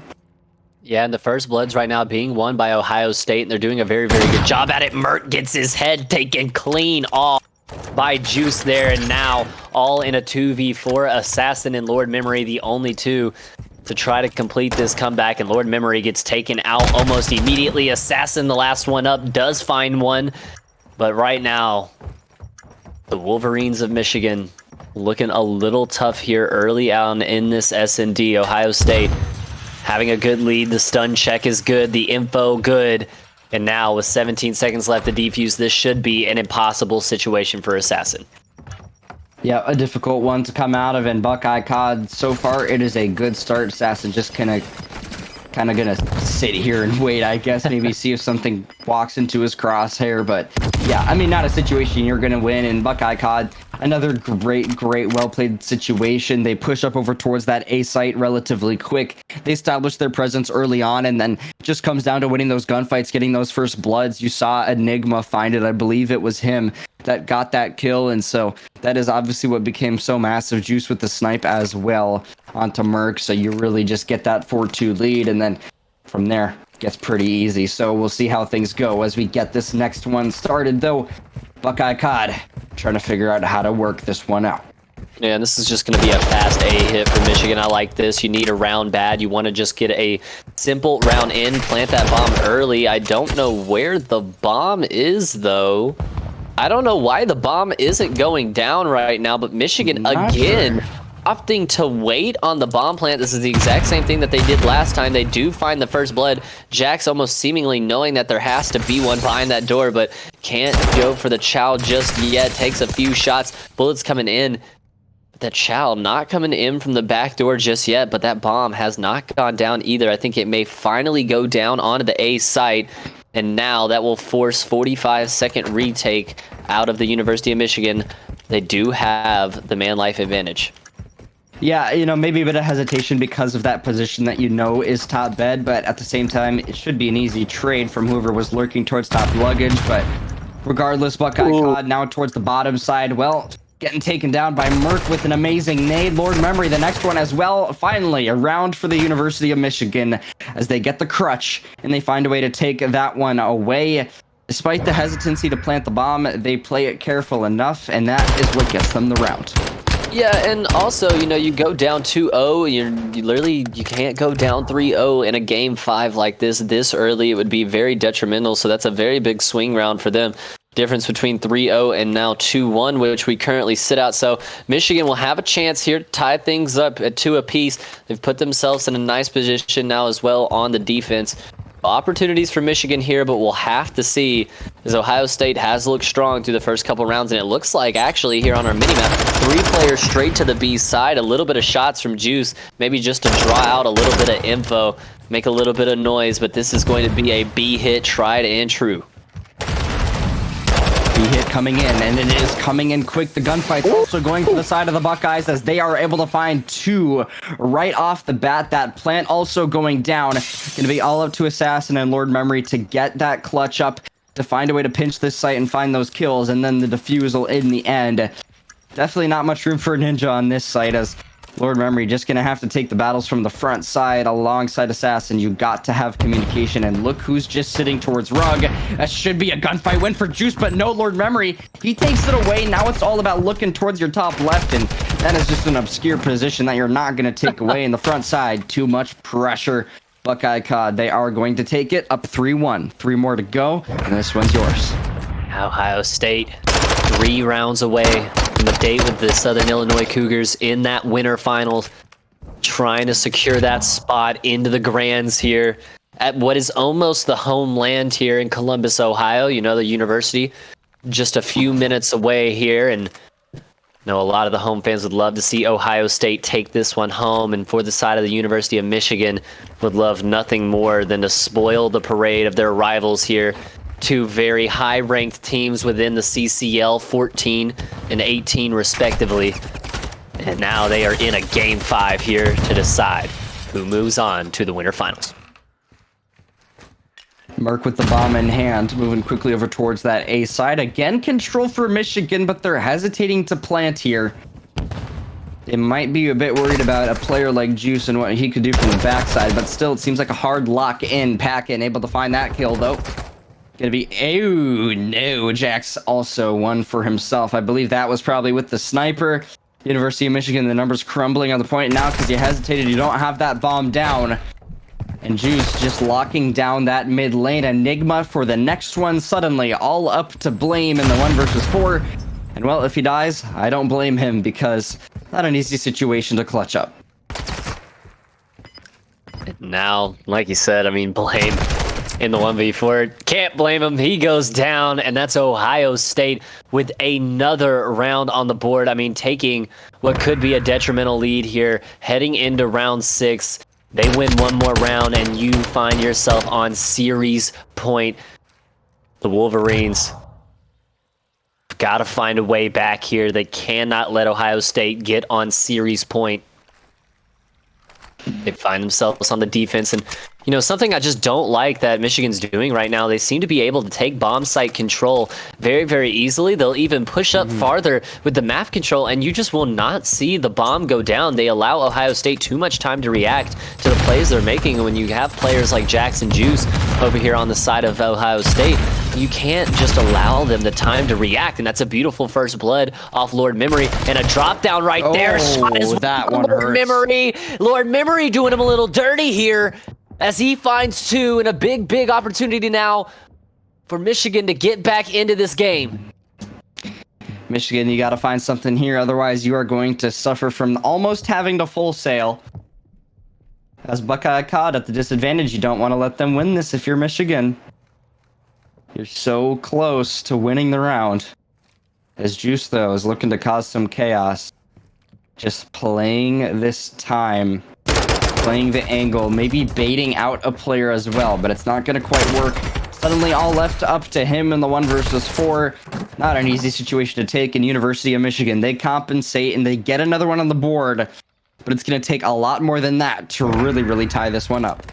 Yeah, and the first bloods right now being won by Ohio State, and they're doing a very, very good job at it. Mert gets his head taken clean off by Juice there, and now all in a 2v4. Assassin and Lord Memory, the only 2 to try to complete this comeback, and Lord Memory gets taken out almost immediately. Assassin, the last one up, does find one, but right now, the Wolverines of Michigan looking a little tough here early on in this S&D. Ohio State having a good lead. The stun check is good. The info good. And now with 17 seconds left to defuse, this should be an impossible situation for Assassin. Yeah, a difficult one to come out of, and Buckeye CoD, so far, it is a good start. Assassin just kind of gonna sit here and wait, I guess, maybe see if something walks into his crosshair. But yeah, I mean, not a situation you're gonna win. And Buckeye CoD, another great, well played situation. They push up over towards that A site relatively quick. They establish their presence early on, and then just comes down to winning those gunfights, getting those first bloods. You saw Enigma find it. I believe it was him that got that kill, and so that is obviously what became so massive. Juice with the snipe as well onto Merc, so you really just get that 4-2 lead, and then from there gets pretty easy. So we'll see how things go as we get this next one started, though. Buckeye CoD trying to figure out how to work this one out. Yeah, and this is just going to be a fast A hit for Michigan. I like this. You need a round bad. You want to just get a simple round in, plant that bomb early. I don't know where the bomb is, though. I don't know why the bomb isn't going down right now, but Michigan, again, opting to wait on the bomb plant. This is the exact same thing that they did last time. They do find the first blood. Jack's almost seemingly knowing that there has to be one behind that door, but can't go for the Chow just yet. Takes a few shots. Bullets coming in. The Chow not coming in from the back door just yet, but that bomb has not gone down either. I think it may finally go down onto the A site, and now that will force 45-second retake out of the University of Michigan. They do have the man life advantage. Yeah, you know, maybe a bit of hesitation because of that position that you know is top bed, but at the same time, it should be an easy trade from whoever was lurking towards top luggage. But regardless, Buckeye CoD now towards the bottom side. Well, getting taken down by Merc with an amazing nade. Lord Memory, the next one as well. Finally, a round for the University of Michigan as they get the crutch and they find a way to take that one away. Despite the hesitancy to plant the bomb, they play it careful enough, and that is what gets them the round. Yeah, and also, you know, you go down 2-0, you can't go down 3-0 in a game 5 like this early. It would be very detrimental, so that's a very big swing round for them. Difference between 3-0 and now 2-1, which we currently sit out. So Michigan will have a chance here to tie things up at 2 apiece. They've put themselves in a nice position now as well on the defense. Opportunities for Michigan here, but we'll have to see, as Ohio State has looked strong through the first couple rounds, and it looks like actually here on our minimap, 3 players straight to the B side, a little bit of shots from Juice, maybe just to draw out a little bit of info, make a little bit of noise, but this is going to be a B hit, tried and true. Hit coming in, and it is coming in quick. The gunfight's also going to the side of the Buckeyes as they are able to find 2 right off the bat. That plant also going down. Going to be all up to Assassin and Lord Memory to get that clutch up, to find a way to pinch this site and find those kills, and then the defusal in the end. Definitely not much room for Ninja on this site, as Lord Memory just going to have to take the battles from the front side alongside Assassin. You got to have communication, and look who's just sitting towards Rug. That should be a gunfight win for Juice, but no, Lord Memory, he takes it away. Now it's all about looking towards your top left, and that is just an obscure position that you're not going to take away in the front side. Too much pressure. Buckeye CoD, they are going to take it up 3-1. 3 more to go, and this one's yours. Ohio State, 3 rounds away from the date with the Southern Illinois Cougars in that winter finals, trying to secure that spot into the Grands here at what is almost the homeland here in Columbus, Ohio. You know, the university just a few minutes away here, and I know a lot of the home fans would love to see Ohio State take this one home, and for the side of the University of Michigan would love nothing more than to spoil the parade of their rivals here. 2 very high-ranked teams within the CCL, 14 and 18 respectively. And now they are in a Game 5 here to decide who moves on to the winter finals. Merc with the bomb in hand, moving quickly over towards that A side. Again, control for Michigan, but they're hesitating to plant here. They might be a bit worried about a player like Juice and what he could do from the backside, but still, it seems like a hard lock-in pack-in. Able to find that kill, though. Gonna be, oh no, Jack's also one for himself. I believe that was probably with the sniper. University of Michigan, the numbers crumbling on the point now because you hesitated. You don't have that bomb down. And Juice just locking down that mid lane. Enigma for the next one. Suddenly all up to blame in the 1 versus 4. And well, if he dies, I don't blame him because not an easy situation to clutch up. Now, like you said, I mean, blame in the 1v4. Can't blame him. He goes down, and that's Ohio State with another round on the board. I mean, taking what could be a detrimental lead here, heading into round 6. They win one more round, and you find yourself on series point. The Wolverines got to find a way back here. They cannot let Ohio State get on series point. They find themselves on the defense, and you know, something I just don't like that Michigan's doing right now, they seem to be able to take bomb site control very, very easily. They'll even push up farther with the map control, and you just will not see the bomb go down. They allow Ohio State too much time to react to the plays they're making, and when you have players like Jackson Juice over here on the side of Ohio State, you can't just allow them the time to react, and that's a beautiful first blood off Lord Memory, and a drop down right there. Shot is that one Lord hurts. Memory. Lord Memory doing him a little dirty here, as he finds 2 and a big, big opportunity now for Michigan to get back into this game. Michigan, you got to find something here, otherwise you are going to suffer from almost having to full sail. As Buckeye CoD at the disadvantage, you don't want to let them win this if you're Michigan. You're so close to winning the round. As Juice, though, is looking to cause some chaos. Just playing this time. Playing the angle, maybe baiting out a player as well, but it's not going to quite work. Suddenly all left up to him in the 1 versus 4. Not an easy situation to take in University of Michigan. They compensate and they get another one on the board, but it's going to take a lot more than that to really, really tie this one up.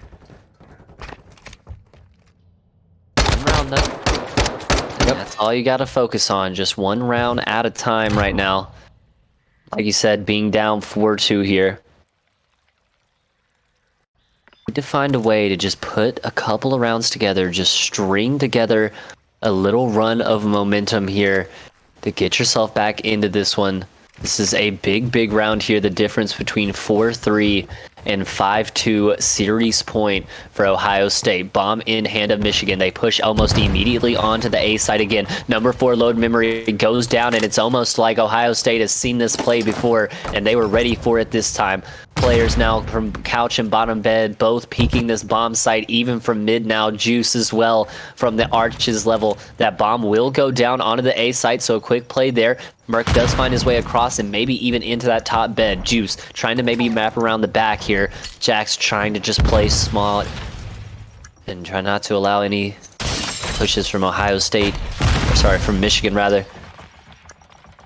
One round though. Yep. That's all you got to focus on, just one round at a time right now. Like you said, being down 4-2 here. Need to find a way to just put a couple of rounds together, just string together a little run of momentum here to get yourself back into this one. This is a big, big round here. The difference between 4-3 and 5-2 series point for Ohio State. Bomb in hand of Michigan. They push almost immediately onto the A side again. Number 4 Load Memory goes down, and it's almost like Ohio State has seen this play before, and they were ready for it this time. Players now from couch and bottom bed, both peeking this bomb site, even from mid now. Juice as well from the arches level. That bomb will go down onto the A site, so a quick play there. Merc does find his way across and maybe even into that top bed. Juice trying to maybe map around the back here. Jack's trying to just play small and try not to allow any pushes from Ohio State, or sorry, from Michigan rather.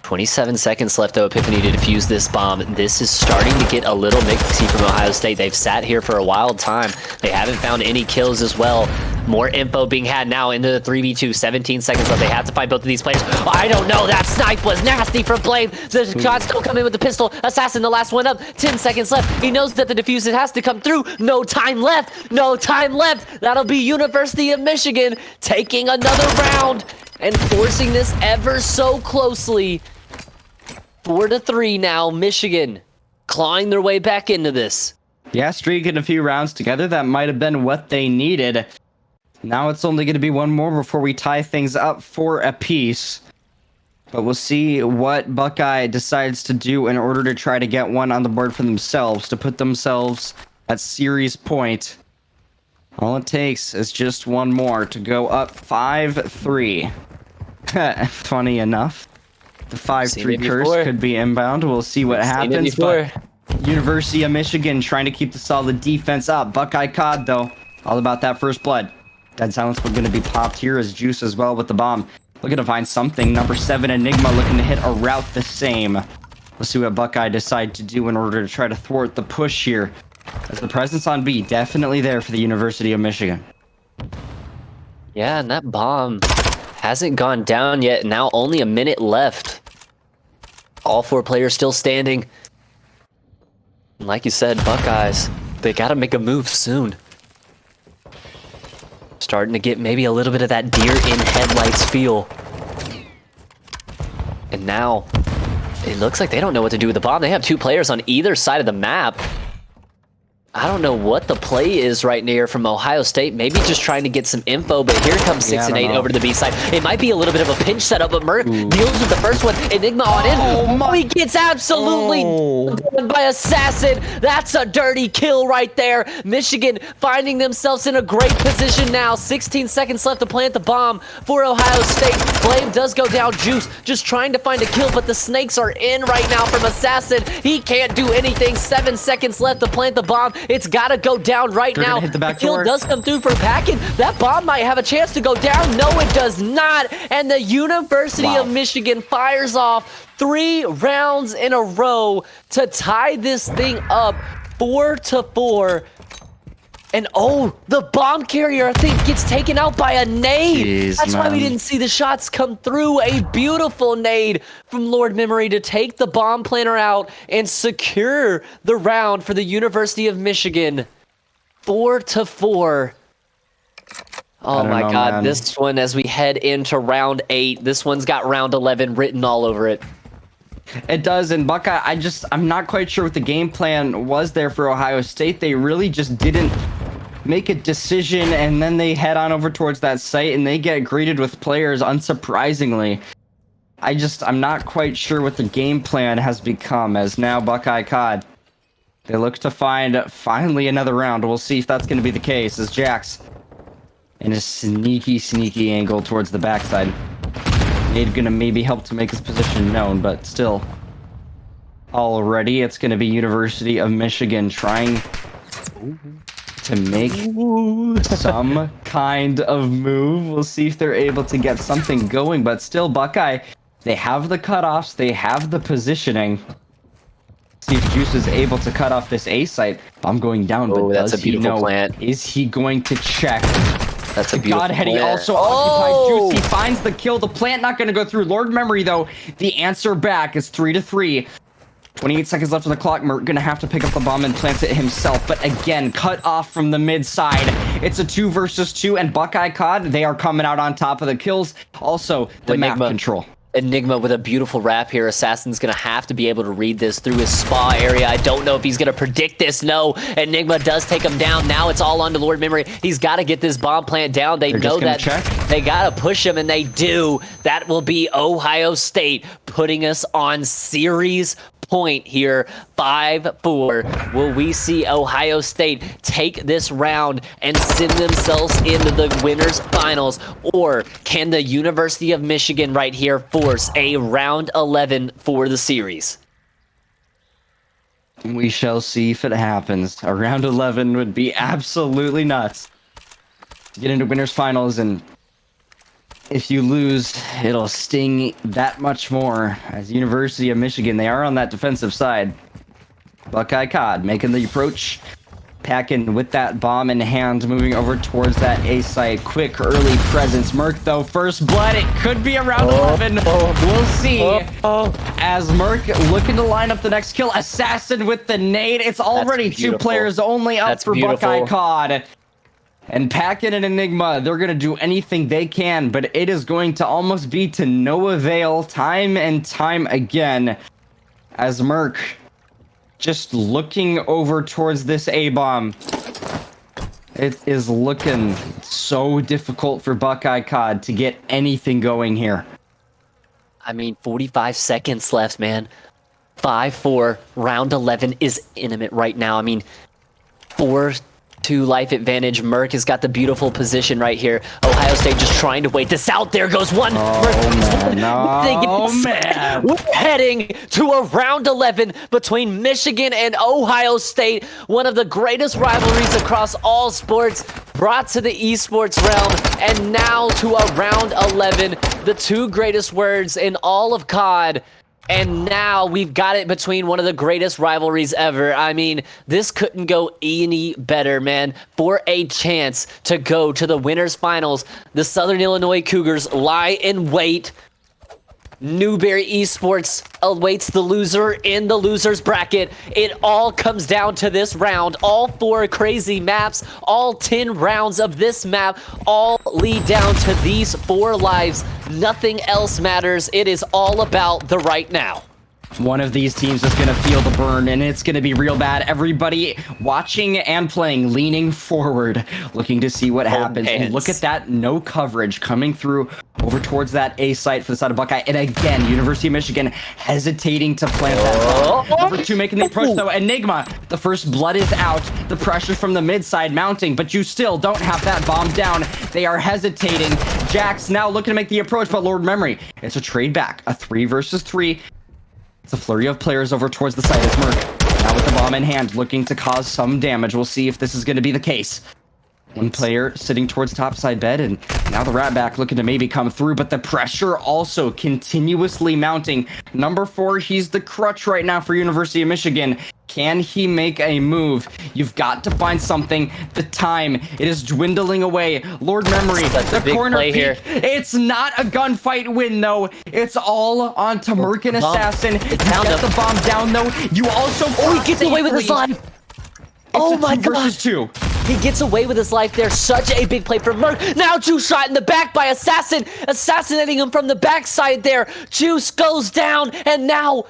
27 seconds left though, Epiphany, to defuse this bomb. This is starting to get a little mixy from Ohio State. They've sat here for a wild time. They haven't found any kills as well. More info being had now into the 3v2. 17 seconds left. They have to find both of these players. I don't know. That snipe was nasty from Blame. The shot still coming with the pistol. Assassin, the last one up. 10 seconds left. He knows that the defuse has to come through. No time left. No time left. That'll be University of Michigan taking another round and forcing this ever so closely. 4-3 now. Michigan clawing their way back into this. Yeah, streaking a few rounds together. That might have been what they needed. Now it's only going to be one more before we tie things up for a piece. But we'll see what Buckeye decides to do in order to try to get one on the board for themselves, to put themselves at series point. All it takes is just one more to go up 5-3. Funny enough, the 5-3 curse could be inbound. We'll see what happens. But University of Michigan trying to keep the solid defense up. Buckeye CoD, though, all about that first blood. Dead silence we're going to be popped here as Juice as well with the bomb. Looking to find something. Number 7 Enigma looking to hit a route the same. Let's see what Buckeye decide to do in order to try to thwart the push here. As the presence on B definitely there for the University of Michigan. Yeah, and that bomb hasn't gone down yet. Now only a minute left. All 4 players still standing. And like you said, Buckeyes, they got to make a move soon. Starting to get maybe a little bit of that deer in headlights feel. And now it looks like they don't know what to do with the bomb. They have 2 players on either side of the map. I don't know what the play is right near from Ohio State. Maybe just trying to get some info, but here comes 6 and 8 over to the B side. It might be a little bit of a pinch setup, but Merc deals with the first one. Enigma on in. Oh, he gets absolutely one by Assassin. That's a dirty kill right there. Michigan finding themselves in a great position now. 16 seconds left to plant the bomb for Ohio State. Blame does go down. Juice just trying to find a kill, but the snakes are in right now from Assassin. He can't do anything. 7 seconds left to plant the bomb. It's got to go down right now. Hit the back kill door. does come through for Packin. That bomb might have a chance to go down. No, it does not. And the University of Michigan fires off 3 rounds in a row to tie this thing up 4-4. And oh, the bomb carrier, I think, gets taken out by a nade. Jeez, That's why we man. didn't see the shots come through. A beautiful nade from Lord Memory to take the bomb planter out and secure the round for the University of Michigan. 4-4. Oh my God, man. this one, as we head into round 8, this one's got round 11 written all over it. It does, and Buckeye, I'm not quite sure what the game plan was there for Ohio State. They really just didn't make a decision, and then they head on over towards that site, and they get greeted with players, unsurprisingly. I'm not quite sure what the game plan has become, as now Buckeye CoD, they look to find finally another round. We'll see if that's going to be the case, as Jax in a sneaky angle towards the backside. Nade gonna maybe help to make his position known, but still. Already, it's gonna be University of Michigan trying to make some kind of move. We'll see if they're able to get something going, but still, Buckeye, they have the cutoffs, they have the positioning. See if Juice is able to cut off this A site. I'm going down, but Oh, that's does a he beautiful know? plant. Is he going to check? That's a beautiful Godhead, he plant. also occupies Juice. He finds the kill. The plant not going to go through. Lord Memory, though, the answer back is 3-3. 28 seconds left on the clock. Merc going to have to pick up the bomb and plant it himself. But again, cut off from the mid side. It's a 2 versus 2, and Buckeye CoD, they are coming out on top of the kills. Also, the map control. Enigma with a beautiful wrap here. Assassin's gonna have to be able to read this through his spa area. I don't know if he's gonna predict this. No, Enigma does take him down. Now it's all on to Lord Memory. He's got to get this bomb plant down. They know that they gotta push him, and they do. That will be Ohio State putting us on series point here, 5-4. Will we see Ohio State take this round and send themselves into the winners finals, or can the University of Michigan right here force a round 11 for the series? We shall see if it happens. A round 11 would be absolutely nuts to get into winners finals, and if you lose, it'll sting that much more. As University of Michigan, they are on that defensive side. Buckeye CoD making the approach. Packin with that bomb in hand, moving over towards that A site. Quick early presence. Merc, though, first blood. It could be around 11. We'll see. As Merc looking to line up the next kill. Assassin with the nade. It's already 2 players only up for Buckeye CoD. And Packin and Enigma, they're going to do anything they can, but it is going to almost be to no avail time and time again. As Merc just looking over towards this A-bomb. It is looking so difficult for Buckeye CoD to get anything going here. I mean, 45 seconds left, man. 5-4. Round 11 is intimate right now. I mean, 4-2 life advantage. Merc has got the beautiful position right here. Ohio State just trying to wait this out. There goes one. Man. We're heading to a round 11 between Michigan and Ohio State. One of the greatest rivalries across all sports, brought to the esports realm, and now to a round 11. The 2 greatest words in all of CoD. And now we've got it between one of the greatest rivalries ever. I mean, this couldn't go any better, man. For a chance to go to the winners finals, the Southern Illinois Cougars lie in wait. Newberry Esports awaits the loser in the loser's bracket. It all comes down to this round. All 4 crazy maps, all 10 rounds of this map, all lead down to these 4 lives. Nothing else matters. It is all about the right now. One of these teams is going to feel the burn, and it's going to be real bad. Everybody watching and playing, leaning forward, looking to see what happens. Hands. And look at that, no coverage coming through over towards that A site for the side of Buckeye. And again, University of Michigan hesitating to plant that bomb. Number 2 making the approach, though. Enigma, the first blood is out. The pressure from the mid side mounting, but you still don't have that bomb down. They are hesitating. Jax now looking to make the approach, but Lord Memory, it's a trade back. A 3 versus 3. It's a flurry of players over towards the site as Merc, now with the bomb in hand, looking to cause some damage. We'll see if this is going to be the case. One player sitting towards topside bed, and now the Ratback looking to maybe come through, but the pressure also continuously mounting. Number 4, he's the crutch right now for University of Michigan. Can he make a move? You've got to find something. The time, it is dwindling away. Lord Memory, the corner peek. Here. It's not a gunfight win, though. It's all on to Merc and Assassin. You get the bomb down, though. You also he gets away with his life. Oh my god. Versus 2. He gets away with his life there. Such a big play from Merc. Now Juice shot in the back by Assassin. Assassinating him from the backside there. Juice goes down. And now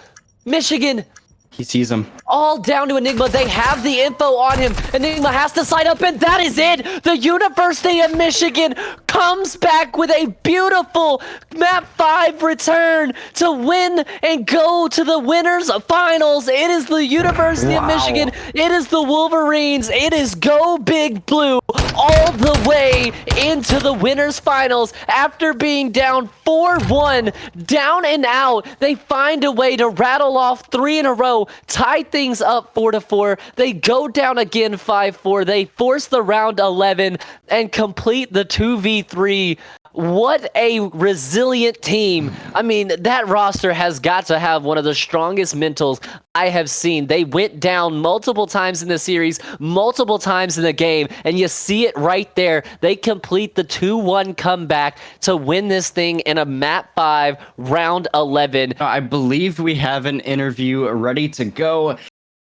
Michigan. He sees him. All down to Enigma. They have the info on him. Enigma has to side up, and that is it. The University of Michigan comes back with a beautiful Map 5 return to win and go to the winners finals. It is the University of Michigan. It is the Wolverines. It is Go Big Blue all the way into the winners finals. After being down 4-1, down and out, they find a way to rattle off 3 in a row, tie things up 4-4. They go down again 5-4. They force the round 11 and complete the 2v3. What a resilient team. I mean, that roster has got to have one of the strongest mentals I have seen. They went down multiple times in the series, multiple times in the game, and you see it right there. They complete the 2-1 comeback to win this thing in a Map 5 round 11. I believe we have an interview ready to go.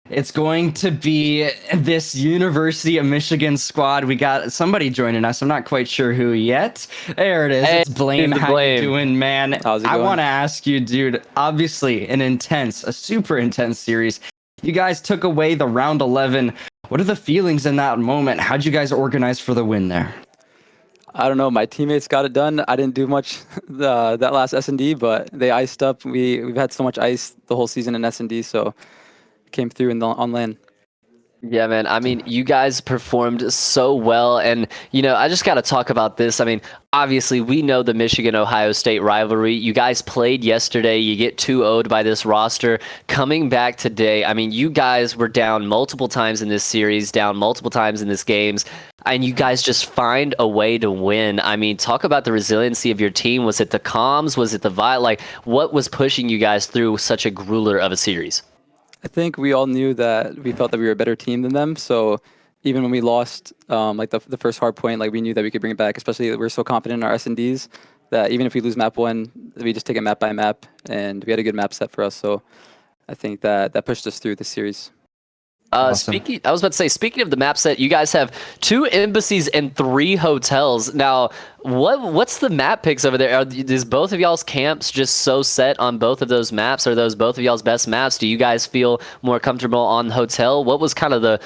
It's going to be this University of Michigan squad. We got somebody joining us. I'm not quite sure who yet. There it is. Hey, it's Blame. How you doing, man? How's it going? I want to ask you, dude, obviously a super intense series. You guys took away the round 11. What are the feelings in that moment? How'd you guys organize for the win there? I don't know. My teammates got it done. I didn't do much that last S&D, but they iced up. We've had so much ice the whole season in S&D, so came through on LAN. Yeah, man. I mean, you guys performed so well. And, you know, I just got to talk about this. I mean, obviously, we know the Michigan-Ohio State rivalry. You guys played yesterday. You get 2-0'd by this roster. Coming back today, I mean, you guys were down multiple times in this series, down multiple times in this games, and you guys just find a way to win. I mean, talk about the resiliency of your team. Was it the comms? Was it the vibe? Like, what was pushing you guys through such a grueler of a series? I think we all knew that we felt that we were a better team than them. So even when we lost like the first hard point, like we knew that we could bring it back, especially that we're so confident in our S&Ds that even if we lose map 1, we just take it map by map, and we had a good map set for us. So I think that pushed us through the series. Awesome. I was about to say, speaking of the map set, you guys have 2 embassies and 3 hotels. Now, what's the map picks over there? Is both of y'all's camps just so set on both of those maps? Are those both of y'all's best maps? Do you guys feel more comfortable on hotel? What was kind of the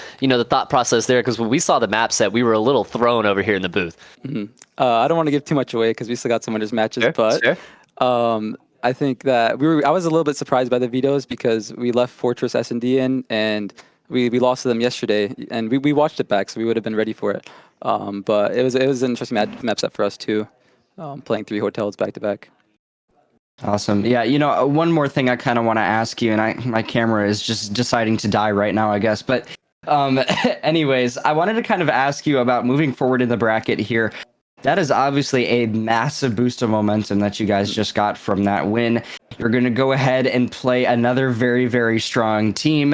thought process there? Because when we saw the map set, we were a little thrown over here in the booth. Mm-hmm. I don't want to give too much away because we still got some winners matches, but I think that I was a little bit surprised by the vetoes because we left Fortress S&D in, and we lost to them yesterday, and we watched it back, so we would have been ready for it. But it was an interesting map set for us too, playing 3 hotels back to back. Awesome. Yeah, you know, one more thing I kind of want to ask you, and my camera is just deciding to die right now, I guess. But anyways, I wanted to kind of ask you about moving forward in the bracket here. That is obviously a massive boost of momentum that you guys just got from that win. You're going to go ahead and play another very, very strong team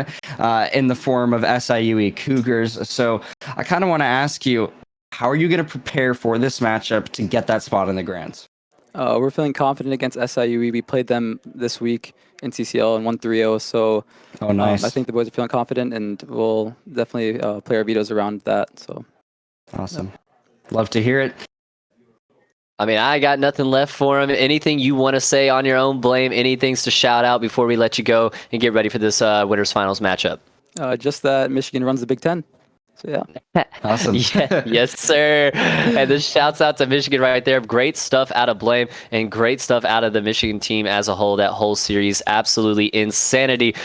in the form of SIUE Cougars. So I kind of want to ask you, how are you going to prepare for this matchup to get that spot in the Grands? We're feeling confident against SIUE. We played them this week in CCL and won 3-0. So nice. I think the boys are feeling confident, and we'll definitely play our vetoes around that. So awesome. Yeah. Love to hear it. I mean, I got nothing left for him. Anything you want to say on your own blame? Anything to shout out before we let you go and get ready for this winners finals matchup? Just that Michigan runs the Big Ten. So yeah. Awesome. Yeah, yes, sir. And this shouts out to Michigan right there. Great stuff out of Blame and great stuff out of the Michigan team as a whole. That whole series, absolutely insanity.